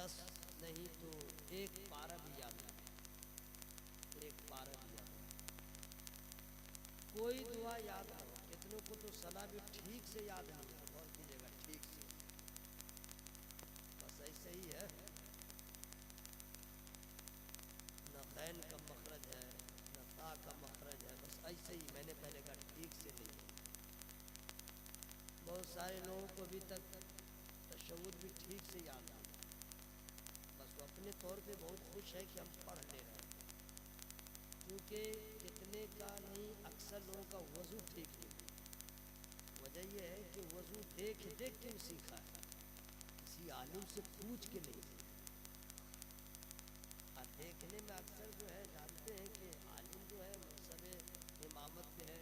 10 नहीं तो एक पारा भी याद नहीं, एक पारा भी याद नहीं, कोई दुआ याद नहीं। कितनों को तो सना भी ठीक से याद नहीं है, गौर कीजिएगा, ठीक से। बस ऐसे ही है, न खैन का मखरज है न ता का मखरज है, बस ऐसे ही। मैंने पहले कहा ठीक से नहीं है। बहुत सारे लोगों को अभी तक तशव्वुद भी ठीक से याद नहीं, बस वो अपने तौर पे बहुत खुश है कि हम पढ़ ले रहे हैं, क्योंकि कितने का नहीं, अक्सर लोगों का वज़ू ठीक नहीं। वजह यह है कि वज़ू देख देख के सीखा है, किसी आलिम से पूछ के नहीं सीखा। देखने में अक्सर जो है जानते हैं कि आलिम जो है मसब इमामत पे है,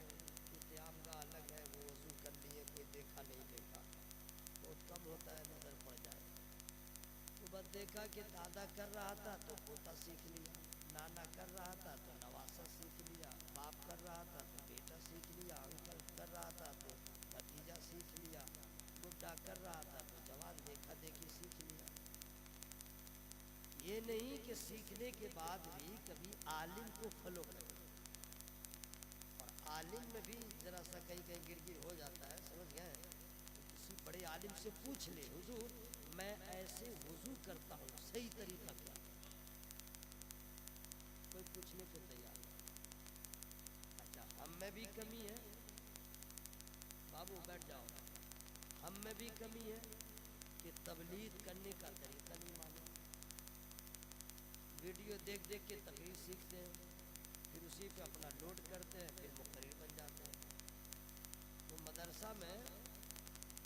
क़याम का अलग है, वो वज़ू कर लिए, कोई देखा नहीं देखा, बहुत कम होता है नज़र पड़ जाए। तो बस देखा कि दादा कर रहा था तो पोता सीख लिया, नाना कर रहा था तो नवासा सीख लिया, बाप कर रहा था तो बेटा सीख लिया, अंकल कर रहा था तो भतीजा सीख लिया, बुढ़ा कर रहा था तो जवान देखा देखी सीख लिया। ये नहीं कि सीखने के बाद भी कभी आलिम को फॉलो करें, और आलिम में भी ज़रा सा कहीं कहीं गिर हो जाता है, समझ गए, तो किसी बड़े आलिम से पूछ ले, हुजूर मैं ऐसे वज़ू करता हूँ, सही तरीका क्या? कोई पूछने को तैयार नहीं। अच्छा, हम में भी कमी है बाबू, बैठ जाओ, हम में भी कमी है कि तबलीग करने का तरीका नहीं मालूम। वीडियो देख देख के तकरीर सीखते हैं, फिर उसी पे अपना लोड करते हैं, फिर मुक़र्रिर बन जाते हैं। तो मदरसा में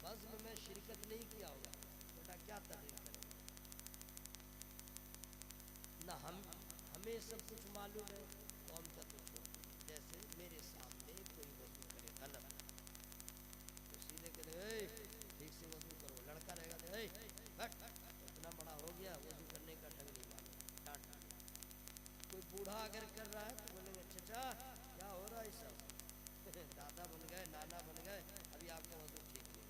बज़्म में शिरकत नहीं किया होगा, बेटा क्या तकरीर करेंगे? ना हमें सब कुछ मालूम है, कौम का तो छोड़। जैसे मेरे सामने कोई वज़ू करे गलत तो सीधे कहे ठीक से वज़ू करो, लड़का रहेगा तो बैठ, इतना बड़ा हो गया वज़ू करने का ढंग नहीं मालूम, डांट। कोई बूढ़ा अगर कर रहा है तो बोलेंगे चचा क्या हो रहा है सब दादा बन गए, नाना बन गए, अभी आपका वज़ू ठीक नहीं।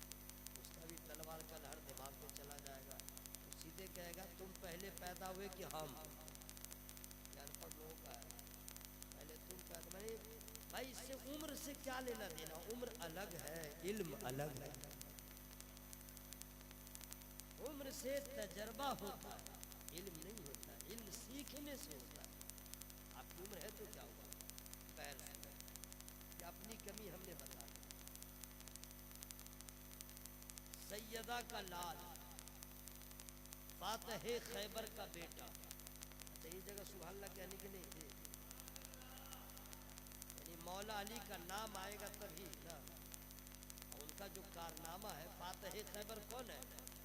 उसका भी तलवार का लहर दिमाग में चला जाएगा, तो सीधे कहेगा तुम पहले पैदा हुए कि हम? अनपढ़ लोगों का है, पहले तुम पैदा, मैंने भाई इससे उम्र से क्या लेना देना, उम्र अलग है, इल्म अलग है। उम्र से तजर्बा होता है, इल्म नहीं होता, इल्म सीखने से होता है। आपकी उम्र है तो क्या हुआ, पैर कि अपनी कमी हमने बता दी। सैयदा का लाल, फातह खैबर का बेटा, अच्छा ये जगह सुभान अल्लाह कहने के नहीं थे, यानी मौला अली का नाम आएगा तभी ना। और उनका जो कारनामा है, फातह खैबर कौन है?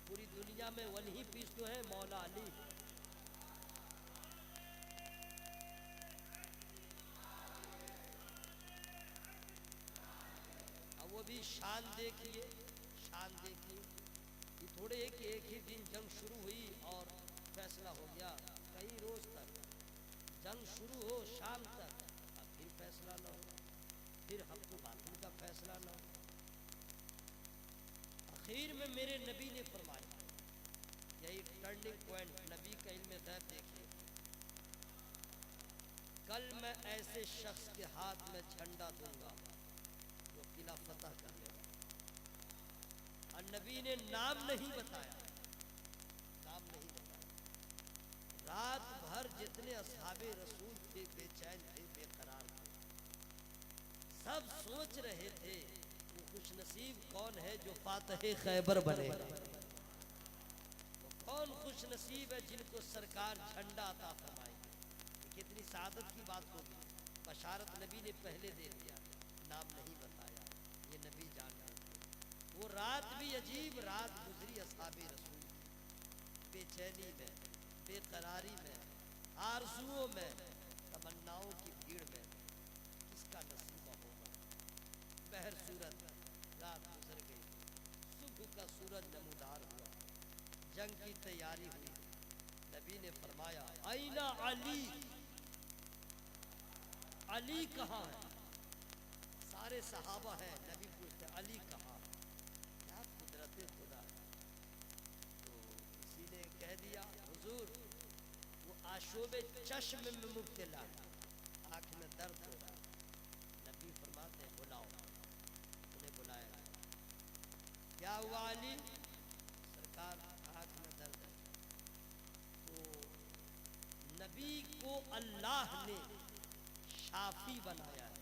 पूरी दुनिया में वही पीस तो है, मौला अली। अब वो भी शान देखिए, शान देखिए, ये थोड़े कि एक ही दिन जंग शुरू हुई और फैसला हो गया, कई रोज तक जंग शुरू हो, शाम तक, अब फिर फैसला ना हो, फिर हक़ बातिल का फैसला ना हो। आखिर में मेरे नबी ने फरमाया, यही टर्निंग पॉइंट नबी का इल्म गैब देखिए, कल मैं ऐसे शख्स के हाथ में झंडा दूंगा जो किला फतह कर लेगा। और नबी ने नाम नहीं बताया, नाम नहीं बताया। रात भर जितने असहाबे रसूल थे बेचैन थे, बेकरार थे, सब सोच रहे थे वो खुशनसीब कौन है जो फातह खैबर बनेगा, वो कौन खुशनसीब है जिनको सरकार झंडा अता फरमाएगी। कितनी सादत की बात होगी, बशारत नबी ने पहले दे दिया, नाम नहीं बताया, ये नबी जान रहे थे। वो रात भी अजीब रात गुजरी असहाबे रसूल की, बेचैनी में, बेकरारी में, आरज़ुओं में, तमन्नाओं की भीड़ में, किसका नसीबा होगा। बहर सूरत रात गुजर गई, सुबह का सूरज नमूदार हुआ, जंग की तैयारी हुई। नबी ने फरमाया आईना अली, अली कहाँ है? सारे सहाबा हैं, नबी पूछते अली कहाँ? क्या कुदरत खुदा है। तो किसी ने कह दिया आशोब चश्म में मुब्तला, आँख में दर्द हो रहा। नबी फरमाते हैं बुलाओ। उन्हें बुलाया गया। क्या हुआ अली? सरकार आँख में दर्द है। तो नबी को अल्लाह ने शाफी बनाया है,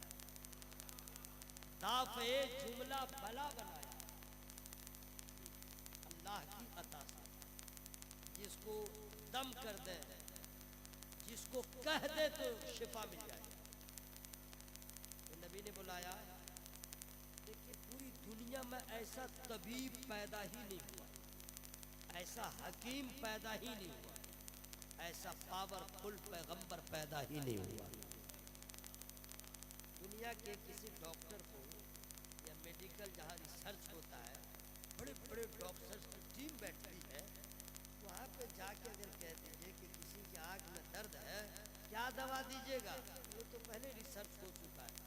दाफ़े जुमला बला बनाया है अल्लाह की अता से। जिसको दम कर दे, जिसको कह दे तो शिफा मिल जाए। तो नबी ने बुलाया। देखिए पूरी दुनिया में ऐसा तबीब पैदा ही नहीं हुआ, ऐसा हकीम पैदा ही नहीं हुआ, ऐसा पावरफुल पैगंबर पैदा ही नहीं हुआ। दुनिया के किसी डॉक्टर को या मेडिकल जहाँ रिसर्च होता है, बड़े बड़े डॉक्टर्स की टीम बैठती है, वहाँ पे जाके अगर कह दीजिए कि किसी की आँख में दर्द है, क्या दवा दीजिएगा, वो तो पहले रिसर्च हो चुका है।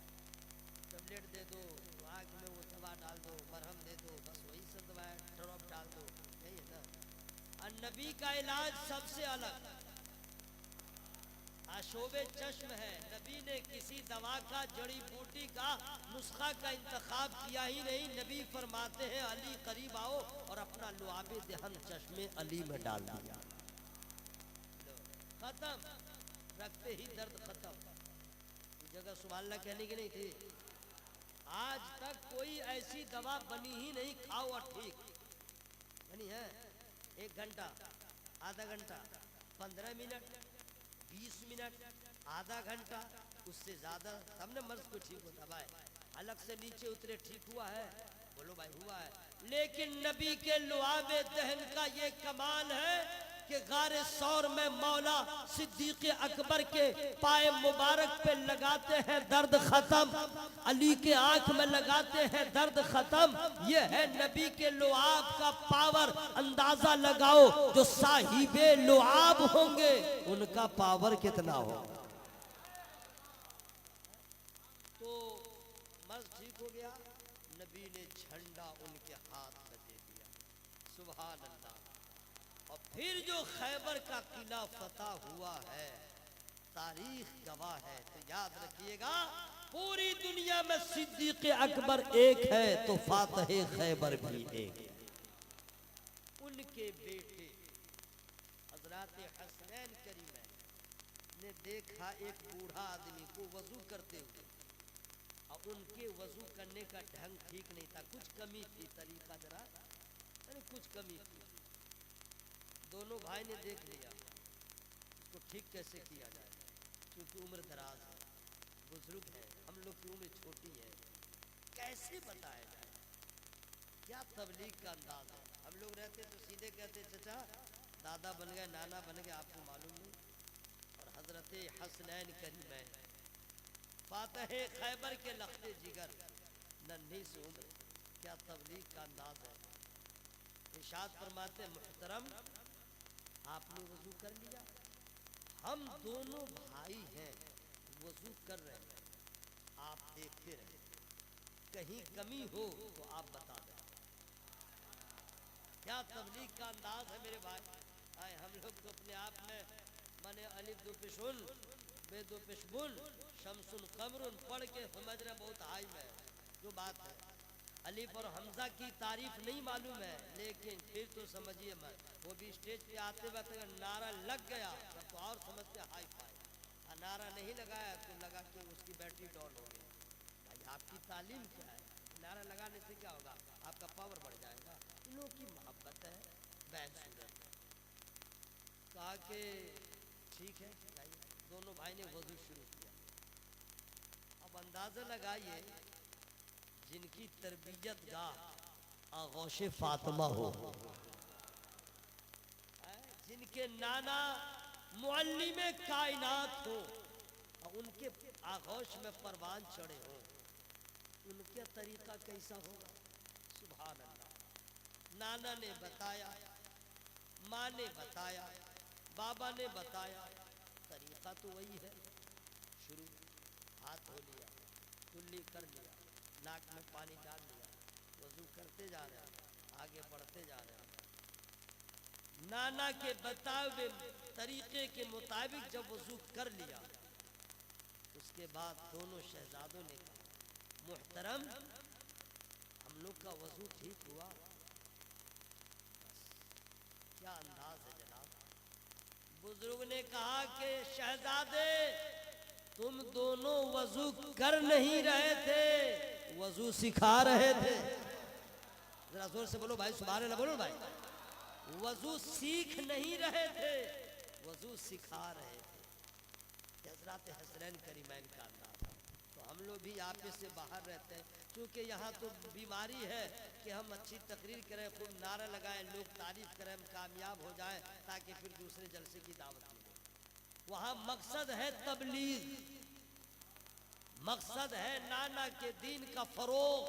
टैबलेट दे दो, आँख में वो दवा डाल दो, मरहम दे दो, बस वही सब दवाएं ड्रॉप डाल दो, यही है ना। और नबी का इलाज सबसे अलग, आशोबे चश्म है। नबी ने किसी दवा का, जड़ी बूटी का, नुस्खा का इंतखाब किया ही नहीं। नबी फरमाते हैं अली करीब आओ, और अपना लुआबे दहन चश्मे अली में डाल दिया, खत्म। रखते ही दर्द खत्म। जगह सुभान अल्लाह कहने की नहीं थी। आज तक कोई ऐसी दवा बनी ही नहीं, खाओ और ठीक बनी है। 1 घंटा, आधा घंटा, 15 मिनट, 20 मिनट, आधा घंटा, उससे ज्यादा तब न मर्ज को ठीक होता। भाई अलग से नीचे उतरे, ठीक हुआ है, बोलो भाई हुआ है। लेकिन नबी के लुआबे दहन का ये कमाल है कि गारे सौर में मौला सिद्दीक अकबर के पाए मुबारक पे लगाते हैं दर्द खत्म, अली के आंख में लगाते हैं दर्द खत्म। ये है नबी के लुआब का पावर। अंदाजा लगाओ जो साहिबे लुआब होंगे उनका पावर कितना होगा। तो मर्ज ठीक हो गया, नबी ने झंडा उनके हाथ में दे दिया, सुभान अल्लाह। और फिर जो खैबर का किला फतह हुआ है, तारीख गवाह है। तो याद रखिएगा, पूरी दुनिया में सिद्दीक अकबर एक है तो फातह खैबर भी एक है। उनके बेटे हजरत हसनैन करीमैन ने देखा एक बूढ़ा आदमी को वजू करते हुए, और उनके वजू करने का ढंग ठीक नहीं था, कुछ कमी थी, तरीका जरा कुछ कमी थी। दोनों भाई ने देख लिया इसको ठीक कैसे किया जाए, क्योंकि उम्र दराज है, बुजुर्ग है, हम लोग की उम्र छोटी है, कैसे बताया जाए, क्या तबलीग का अंदाज है। हम लोग रहते तो सीधे कहते चचा दादा बन गए, नाना बन गए, आपको मालूम नहीं। और हजरत हसनैन करीमैन फातह खैबर के लख्ते जिगर, नन्ही सी उम्र, क्या तबलीग का अंदाज है। इरशाद फरमाते मुहतरम आपने वजू कर लिया, हम दोनों भाई हैं, वजू कर रहे हैं, आप देखते रहे, कहीं कमी हो तो आप बता दें। क्या तबलीग का अंदाज है मेरे भाई। आए हम लोग तो अपने आप में माने अलिफ दो पेशुन बे दो पेशबुल शमसुन कमरुन पढ़ के समझ रहे बहुत हाई में जो बात है। अलिफ और हमजा की तारीफ नहीं मालूम है, लेकिन फिर तो समझिए मत, वो भी स्टेज पे आते वक्त अगर नारा लग गया तब तो और समझते हाई फाई, और नारा नहीं लगाया तो लगा कि उसकी बैटरी डाउन हो गई। भाई आपकी तालीम क्या है, नारा लगाने से क्या होगा, आपका पावर बढ़ जाएगा। इन लोगों की मोहब्बत है। बैन कहा कि ठीक है, दोनों भाई ने वजू शुरू किया। अब अंदाजा लगाइए जिनकी तरबियत गाह आगोश फातिमा हो, जिनके नाना मुअल्लिमे कायनात हो, और उनके आगोश में परवान चढ़े हो, उनका तरीका कैसा होगा। सुभान अल्लाह। नाना ने बताया, माँ ने बताया, बाबा ने बताया, तरीका तो वही है। शुरू, हाथ धो लिया, कुल्ली कर लिया, नाक में पानी डाल लिया, वजू करते जा रहे हैं, आगे बढ़ते जा रहे हैं। नाना के बताए हुए तरीके के मुताबिक जब वजू कर लिया, उसके बाद दोनों शहजादों ने कहा, मुहतरम हम लोग का वजू ठीक हुआ। क्या अंदाज है जनाब। बुजुर्ग ने कहा कि शहजादे तुम दोनों वजू कर नहीं रहे थे, वजू सिखा रहे थे। जरा जोर से बोलो भाई, सुभान अल्लाह बोलो भाई। वजू सीख नहीं रहे थे, वजू सिखा रहे थे। हजरत हसनैन करीमैन का अंदाज। तो हम लोग भी आपे से बाहर रहते हैं, क्योंकि यहाँ तो बीमारी है कि हम अच्छी तकरीर करें, खूब नारा लगाएं, लोग तारीफ करें, हम कामयाब हो जाएं, ताकि फिर दूसरे जलसे की दावत मिले। वहाँ मकसद है तबलीग, मकसद है नाना के दीन का फरोग।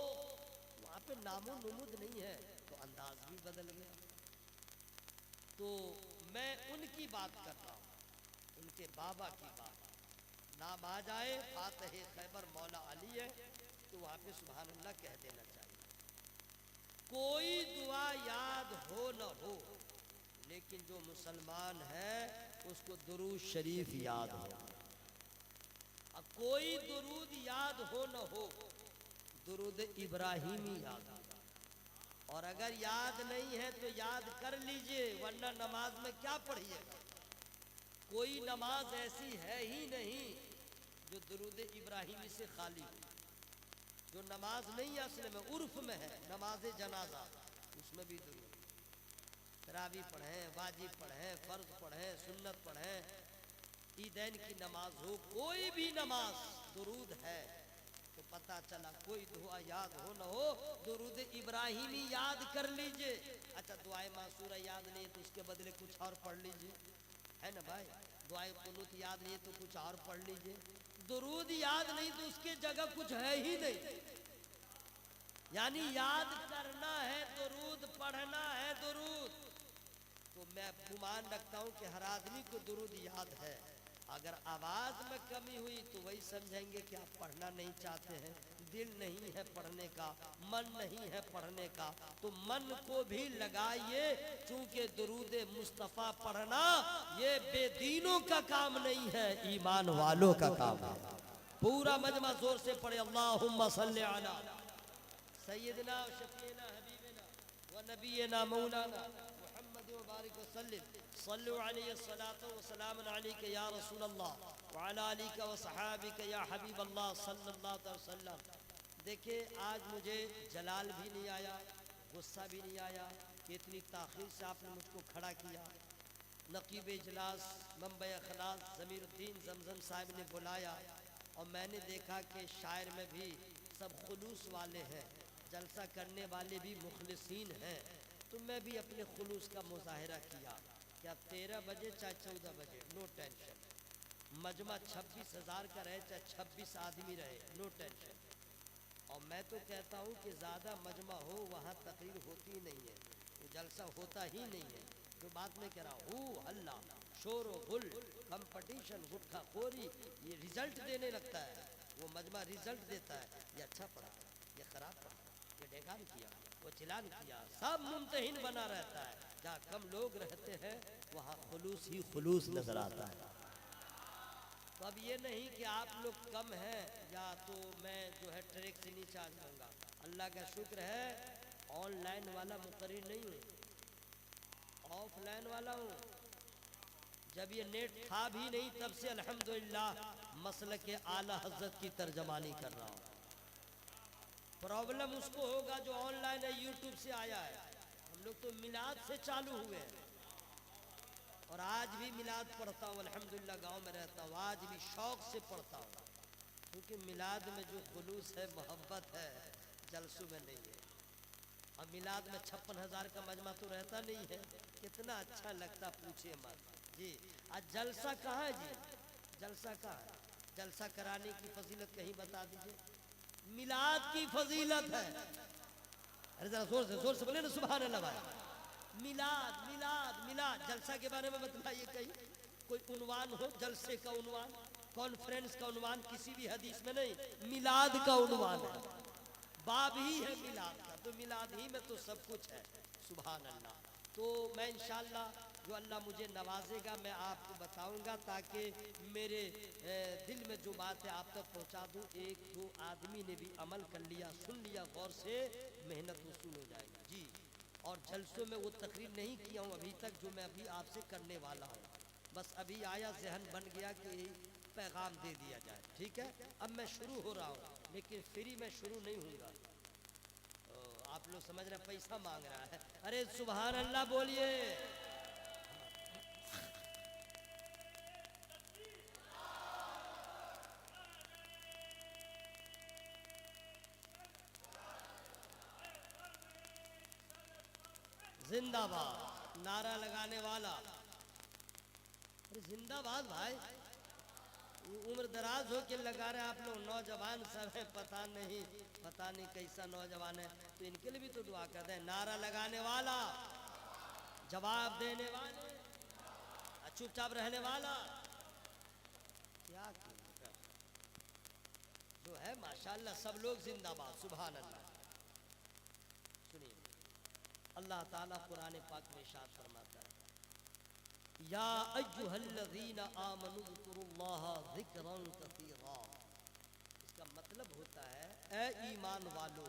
वहाँ पे नामो नमूद नहीं है, तो अंदाज भी बदल गया। तो मैं उनकी बात कर रहा हूँ, उनके बाबा की बात। नाम आ जाए फातह खैबर मौला अली है, तो वहाँ पे सुभान अल्लाह कह देना चाहिए। कोई दुआ याद हो न हो, लेकिन जो मुसलमान है उसको दुरूद शरीफ याद हो। अब कोई दुरूद याद हो न हो, दुरूद इब्राहिमी याद हो। और अगर याद नहीं है तो याद कर लीजिए, वरना नमाज में क्या पढ़िएगा। कोई नमाज ऐसी है ही नहीं जो दुरूद इब्राहिमी से खाली हो। जो नमाज नहीं असल में उर्फ में है नमाज जनाजा, उसमें भी दुरूद। तरावी पढ़ें, वाजिब पढ़ें, फर्ज पढ़ें, सुन्नत पढ़ें, ईदैन की नमाज हो, कोई भी नमाज दुरूद है। तो पता चला कोई दुआ याद हो न हो, दुरूद इब्राहिमी याद कर लीजिए। अच्छा दुआए मासूरा याद नहीं तो उसके बदले कुछ और पढ़ लीजिए, है ना भाई। दुआए कुनूत याद नहीं तो कुछ और पढ़ लीजिए। दुरूद याद नहीं तो उसके जगह कुछ है ही नहीं। यानी याद करना है दुरूद, पढ़ना है दुरूद। तो मैं गुमान रखता हूँ कि हर आदमी को दुरूद याद है। अगर आवाज में कमी हुई तो वही समझेंगे कि आप पढ़ना नहीं चाहते हैं, दिल नहीं है पढ़ने का, मन नहीं है पढ़ने का। तो मन को भी लगाइए, चूंकि दुरूद मुस्तफ़ा पढ़ना ये बेदीनों का काम नहीं है, ईमान वालों का काम है। पूरा मजमा जोर से पढ़े, अल्लाहुम्मा सल्ली अला सय्यदना व शफीना हबीबना व नबीना मौलाना मुहम्मद व बारिक वसल्लिम सल्लु अलैहि सलातो व सलाम अलैका या रसूल अल्लाह व अला आलिका व सहाबिका या हबीब अल्लाह सल्लल्लाहु अलैहि वसल्लम। देखिए आज मुझे जलाल भी नहीं आया, गुस्सा भी नहीं आया कि इतनी ताख़ीर से आपने मुझको खड़ा किया। नकीब इजलास मंबे अखलास ज़मीरुद्दीन ज़मज़म साहब ने बुलाया, और मैंने देखा कि शायर में भी सब खुलूस वाले हैं, जलसा करने वाले भी मुखलिसीन हैं। तो मैं भी अपने खुलूस का मुजाहरा किया कि अब 13 बजे चाहे 14 बजे नो टेंशन, मजमा 26,000 का रहे चाहे 26 आदमी रहे, नो टेंशन। और मैं तो कहता हूँ कि ज़्यादा मजमा हो वहाँ तकरीर होती ही नहीं है, वो जलसा होता ही नहीं है। जो बात मैं कह रहा हूँ हल्ला शोर व गुल कंपटीशन गुटखा खोरी, ये रिजल्ट देने लगता है। वो मजमा रिजल्ट देता है, ये अच्छा पढ़ा, ये ख़राब पढ़ा, ये ढेगान किया, वो चिलान किया, सब मुमतहिन बना रहता है। जहाँ कम लोग रहते हैं वहाँ खुलूस ही खुलूस नजर आता है। तो अब ये नहीं कि आप लोग कम हैं या तो मैं जो है ट्रैक से नीचे आ जाऊँगा। अल्लाह का शुक्र है ऑनलाइन वाला मुकर्रिर नहीं हूँ, ऑफलाइन वाला हूँ। जब ये नेट था भी नहीं तब से अल्हम्दुलिल्लाह मसलक के आला हज़रत की तर्जमानी कर रहा हूँ। प्रॉब्लम उसको होगा जो ऑनलाइन है, यूट्यूब से आया है। हम लोग तो मिलाद से चालू हुए हैं, और आज भी मिलाद पढ़ता हूँ अल्हम्दुलिल्लाह। गांव में रहता हूँ, आज भी शौक़ से पढ़ता हूँ, क्योंकि मिलाद में जो खुलूस है, मोहब्बत है, जलसों में नहीं है। और मिलाद में 56,000 का मजमा तो रहता नहीं है, कितना अच्छा लगता पूछिए मत जी। आज जलसा कहाँ है जी, जलसा कहाँ है? जलसा कराने की फजीलत कहीं बता दीजिए। मिलाद की फजीलत है, अरे जरा जोर से बोले ना सुभान अल्लाह भाई। मिलाद मिलाद मिलाद, जलसा के बारे में बतलाइए कहीं कोई उन्वान हो, जलसे का उन्वान, कॉन्फ्रेंस का उन्वान किसी भी हदीस में नहीं, मिलाद का उन्वान है, बाब ही है मिलाद का। तो मिलाद ही में तो सब कुछ है, सुभान अल्लाह। तो मैं इंशाअल्लाह जो अल्लाह मुझे नवाजेगा मैं आपको बताऊंगा, ताकि मेरे दिल में जो बात है आप तक पहुंचा दूं। एक दो आदमी ने भी अमल कर लिया, सुन लिया गौर से, मेहनत वसूल हो जाएगी जी। और जलसों में वो तकरीर नहीं किया हूँ अभी तक जो मैं अभी आपसे करने वाला हूँ, बस अभी आया जहन बन गया कि पैगाम दे दिया जाए, ठीक है। अब मैं शुरू हो रहा हूँ, लेकिन फ्री में शुरू नहीं होगा। आप लोग समझ रहे, पैसा मांग रहा है। अरे सुभान अल्लाह बोलिए। जिंदाबाद नारा लगाने वाला, अरे जिंदाबाद भाई। उम्र दराज हो के लगा रहे आप लोग, नौजवान सब है, पता नहीं कैसा नौजवान है, तो इनके लिए भी तो दुआ कर दें। नारा लगाने वाला, जवाब देने वाले, चुपचाप रहने वाला, क्या जो है माशाल्लाह सब लोग जिंदाबाद, सुभान अल्लाह। सुनिए अल्लाह ताला कुरान पाक में इरशाद फरमाता है, या अय्युहल्लज़ीना आमनू ज़कुरुल्लाह ज़िक्रन कसीरा। इसका मतलब होता है, ए ईमान वालो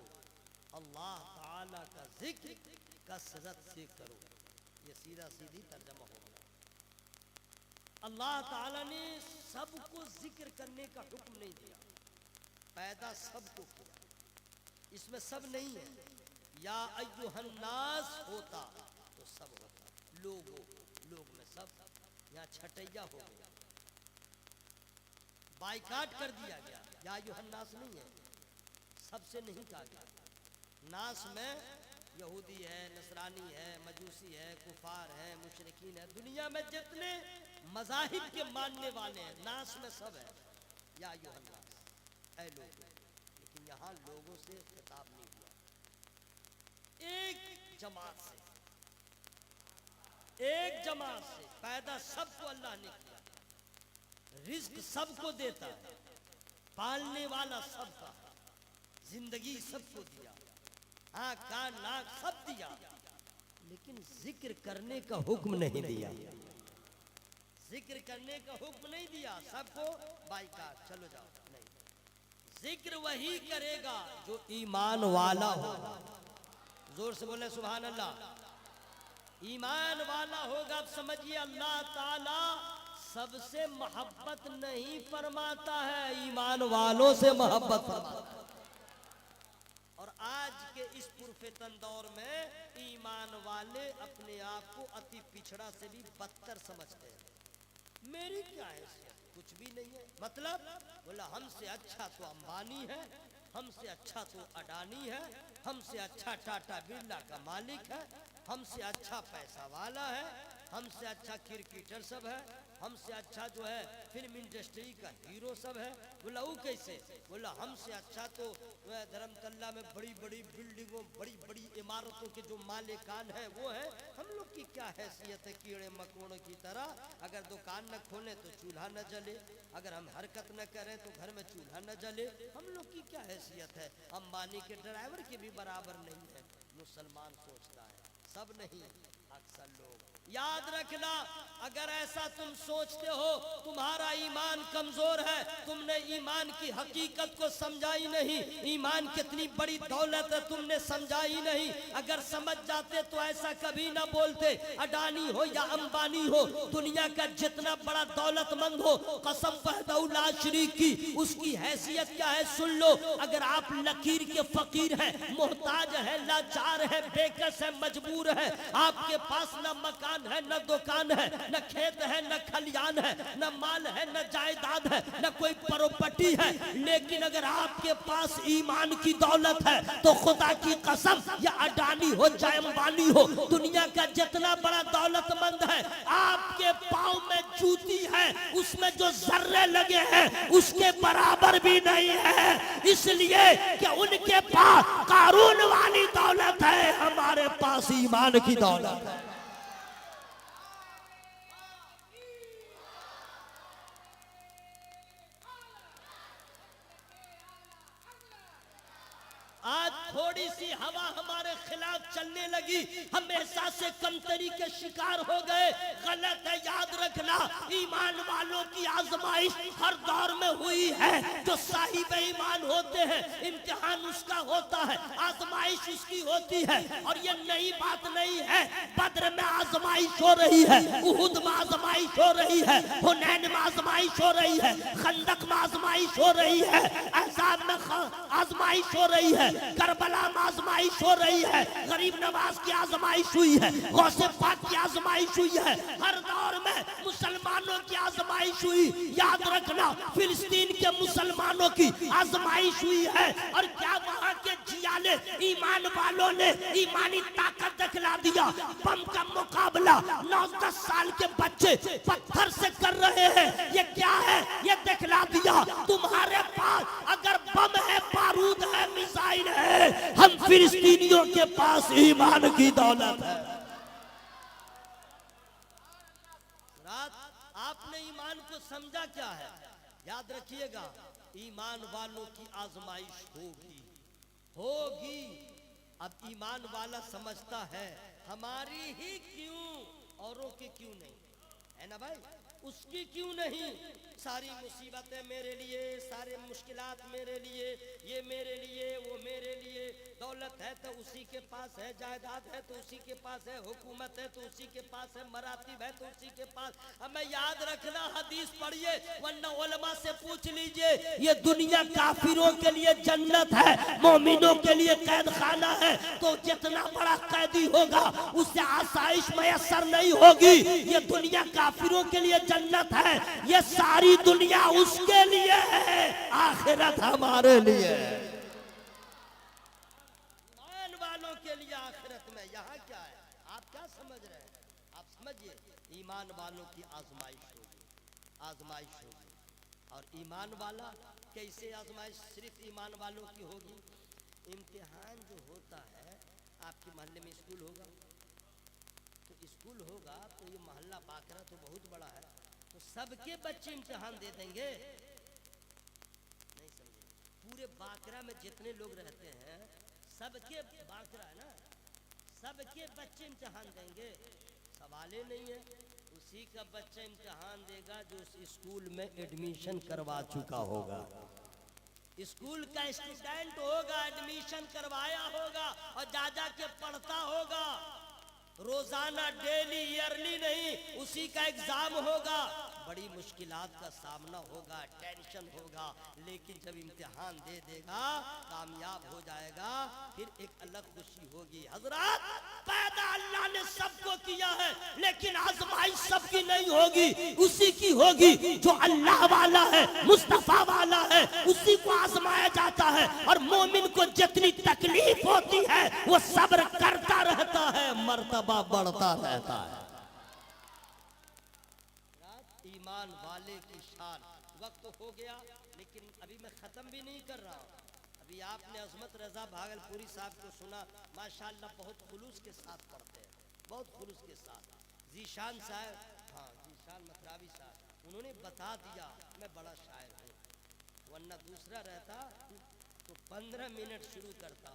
अल्लाह ताला का जिक्र कसरत से करो। ये सीधा सीधी तर्जमा होगा। अल्लाह ताला ने सबको जिक्र करने का हुक्म नहीं दिया, पैदा सबको किया, इसमें सब नहीं है। या अय्युहन्नास होता तो सब होता, लोग में सब, यहाँ छटैया हो गया, बाइकाट कर दिया गया। या अय्युहन्नास नहीं है, सबसे नहीं कहा गया। नास में यहूदी है, नसरानी है, मजूसी है, कुफार है, मुशरिकीन है, दुनिया में जितने मज़ाहिब के मानने वाले हैं, नास में सब है। या अय्युहन्नास, ऐ लोग। लेकिन यहाँ लोगों से खिताब नहीं हुआ, एक जमात से पैदा सबको अल्लाह ने किया, रिज्क सबको देता है, पालने वाला सबका, जिंदगी सबको दिया, आँख कान नाक सब दिया, लेकिन जिक्र करने का हुक्म नहीं दिया। जिक्र करने का हुक्म नहीं दिया, सबको बाइकाट, चलो जाओ, नहीं। जिक्र वही करेगा जो ईमान वाला होगा। जोर से बोले सुभान अल्लाह। ईमान वाला होगा। अब समझिए, अल्लाह ताला सबसे मोहब्बत नहीं फरमाता है, ईमान वालों से मोहब्बत फरमाता है। और आज के इस पुरफितन दौर में ईमान वाले अपने आप को अति पिछड़ा से भी बदतर समझते हैं। मेरी क्या हैसियत, कुछ भी नहीं है। मतलब बोला हमसे अच्छा तो अंबानी है, हमसे अच्छा तो अडानी है, हमसे अच्छा टाटा बिरला का मालिक है, हमसे अच्छा पैसा वाला है, हमसे अच्छा क्रिकेटर सब है, हमसे अच्छा जो है फिल्म इंडस्ट्री का हीरो सब है। बोला वो कैसे? बोला हमसे अच्छा तो धर्मतल्ला में बड़ी बड़ी बिल्डिंगों, बड़ी बड़ी इमारतों के जो मालिकान है वो है। हम लोग की क्या हैसियत है कीड़े मकोड़ों की तरह? अगर दुकान न खोले तो चूल्हा न जले, अगर हम हरकत न करें तो घर में चूल्हा न जले। हम लोग की क्या हैसियत है? अंबानी के ड्राइवर के भी बराबर नहीं है। मुसलमान सोचता है, सब नहीं, अक्सर लोग। याद रखना, अगर ऐसा तुम सोचते हो तुम्हारा ईमान कमजोर है, तुमने ईमान की हकीकत को समझा ही नहीं। ईमान कितनी बड़ी दौलत है तुमने समझा ही नहीं। अगर समझ जाते तो ऐसा कभी ना बोलते। अडानी हो या अंबानी हो, दुनिया का जितना बड़ा दौलतमंद हो, कसम वहदहू ला शरीक की, उसकी हैसियत क्या है सुन लो। अगर आप लकीर के फकीर हैं, मोहताज है, लाचार है, बेकस है, मजबूर है, आपके पास न मकान है, न दुकान है, न खेत है, न खलियान है, न माल है, न जायदाद है, न कोई प्रॉपर्टी है, लेकिन अगर आपके पास ईमान की दौलत है तो खुदा की कसम, या अडानी हो चाहे अंबानी हो, दुनिया का जितना बड़ा दौलतमंद है, आपके पांव में जूती है, उसमें जो जर्रे लगे हैं उसके बराबर भी नहीं है। इसलिए कि उनके पास कारून वाली दौलत है, हमारे पास ईमान की दौलत है। आज थोड़ी सी हवा हमारे खिलाफ चलने लगी, हमेशा से कमतरी के शिकार हो गए। गलत है, याद रखना। ईमान वालों की आजमाइश हर दौर में हुई है। जो साहिब ईमान होते हैं, इम्तिहान उसका होता है, आजमाइश उसकी होती है। और ये नई बात नहीं है। बद्र में आजमाइश हो रही है, उहुद में आजमाइश हो रही है, हुनैन में आजमाइश हो रही है, खंदक में आजमाइश हो रही है, अहज़ाब में आजमाइश हो रही है, करबला में आजमाइश हो रही है, गरीब नवाज की आजमाइश हुई है, गौसे पाक की आजमाइश हुई है। हर दौर में मुसलमानों की आजमाइश हुई। याद रखना, फिलिस्तीन के मुसलमानों की आजमाइश हुई है। और क्या वहां के जियाले ईमान वालों ने ईमानी ताकत दिखला दिया। बम का मुकाबला 9-10 साल के बच्चे पत्थर से कर रहे हैं। ये क्या है? ये दिखला दिया तुम्हारे पास अगर बम है, बारूद है, मिसाइल है, हम फिलिस्तीनियों के पास ईमान की दौलत है। आपने ईमान को समझा क्या है? याद रखिएगा, ईमान वालों की आजमाइश होगी, होगी। अब ईमान वाला समझता है हमारी ही क्यों, औरों की क्यों नहीं, है ना भाई? उसकी क्यों नहीं? सारी मुसीबतें मेरे लिए, सारे मुश्किलात मेरे लिए, ये मेरे लिए, वो मेरे लिए। दौलत है तो उसी के पास है, जायदाद है तो उसी के पास है, हुकूमत है तो उसी के पास है, मरातिब है तो उसी के पास। हमें याद रखना, हदीस पढ़िए, वरना उलमा से पूछ लीजिए। ये दुनिया काफिरों के लिए जन्नत है, मोमिनों के लिए कैद खाना है। तो जितना बड़ा कैदी होगा उससे आसाइश मयसर नहीं होगी। ये दुनिया काफिरों के लिए जन्नत है, ये सारी दुनिया उसके लिए है, आखिरत हमारे लिए। ईमान वालों के लिए आखिरत में। यहाँ क्या है, आप क्या समझ रहे हैं? आप समझिए, ईमान वालों की आजमाइश होगी, आजमाइश होगी। और ईमान वाला कैसे आजमाइश सिर्फ ईमान वालों की होगी? इम्तिहान जो होता है, आपके मोहल्ले में स्कूल होगा, तो स्कूल होगा तो ये मोहल्ला बाकरा तो बहुत बड़ा है, तो सबके बच्चे इम्तिहान दे देंगे? नहीं समझे? पूरे बाकरा में जितने लोग रहते हैं, सबके, बाकरा है ना, सबके बच्चे इम्तिहान देंगे? सवाल ही नहीं है। उसी का बच्चा इम्तिहान देगा जो उस स्कूल में एडमिशन करवा चुका होगा। स्कूल का स्टूडेंट होगा, एडमिशन करवाया होगा और जा जा के पढ़ता होगा। रोजाना, डेली, ईयरली नहीं, उसी का एग्जाम होगा। बड़ी मुश्किलात का सामना होगा, टेंशन होगा, लेकिन जब इम्तिहान दे देगा, कामयाब हो जाएगा, फिर एक अलग खुशी होगी। हजरत, पैदा अल्लाह ने सबको किया है, लेकिन आजमाइश सबकी नहीं होगी, उसी की होगी जो अल्लाह वाला है, मुस्तफा वाला है, उसी को आजमाया जाता है। और मोमिन को जितनी तकलीफ होती है वो सब्र करता रहता है, मर्तबा बढ़ता रहता है। ईमान वाले की शान। वक्त हो गया, लेकिन अभी मैं खत्म भी नहीं कर रहा हूँ। अभी आपने अजमत रजा भागलपुरी साहब को सुना, माशाल्लाह बहुत खुलूस के साथ पढ़ते हैं, बहुत खुलूस के साथ। जीशान साहब, हाँ जीशान मथरावी साहब, उन्होंने बता दिया मैं बड़ा शायर हूँ, वरना दूसरा रहता तो 15 मिनट शुरू करता,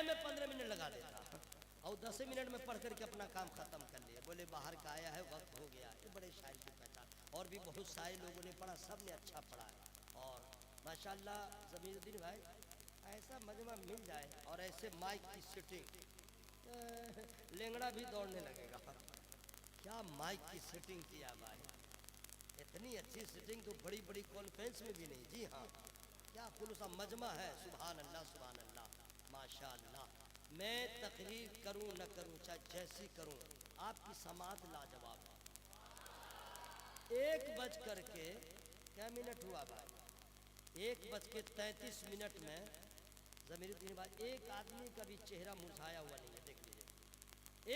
मैं 15 मिनट लगा देता और 10 मिनट में पढ़ करके अपना काम खत्म कर लिया। बोले बाहर का आया है, वक्त हो गया। ये बड़े शायर की पहचान। और भी बहुत सारे लोगों ने पढ़ा, सब ने अच्छा पढ़ा है। और माशाल्लाह ज़मीरुद्दीन भाई, ऐसा मजमा मिल जाए और ऐसे माइक की सेटिंग, लेंगड़ा भी दौड़ने लगेगा। क्या माइक की सेटिंग किया भाई, इतनी अच्छी सेटिंग तो बड़ी बड़ी कॉन्फ्रेंस में भी नहीं। जी हाँ, क्या खुलूसा मजमा है। सुभान अल्लाह, सुभान अल्लाह, माशाल्लाह। मैं तकरीर करूं न करूं, चाहे जैसी करूं, आपकी समात लाजवाब है। 1 क्या मिनट हुआ भाई? 1:33 में ज़मीरुद्दीन भाई, एक आदमी का भी चेहरा मुरझाया हुआ नहीं है, देख लीजिए,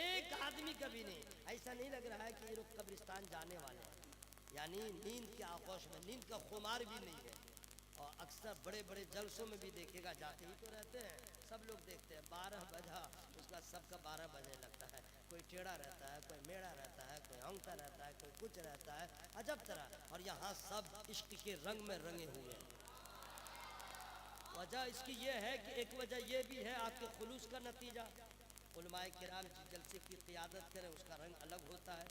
एक आदमी का भी नहीं। ऐसा नहीं लग रहा है कि ये लोग कब्रिस्तान जाने वाले हैं, यानी नींद के आगोश में, नींद का खुमार भी नहीं है। और अक्सर बड़े बड़े जलसों में भी देखेगा, जाते ही तो रहते हैं, सब लोग देखते हैं। 12 बजा उसका, सबका 12 बजने लगता है। कोई टेढ़ा रहता है, कोई मेढ़ा रहता है, कोई औंगता रहता है, कोई कुछ रहता है, अजब तरह। और यहाँ सब इश्क के रंग में रंगे हुए हैं। वजह इसकी ये है कि एक वजह ये भी है आपके खुलूस का नतीजा। उलमाए किराम जिस जलसे की क़ियादत करें उसका रंग अलग होता है।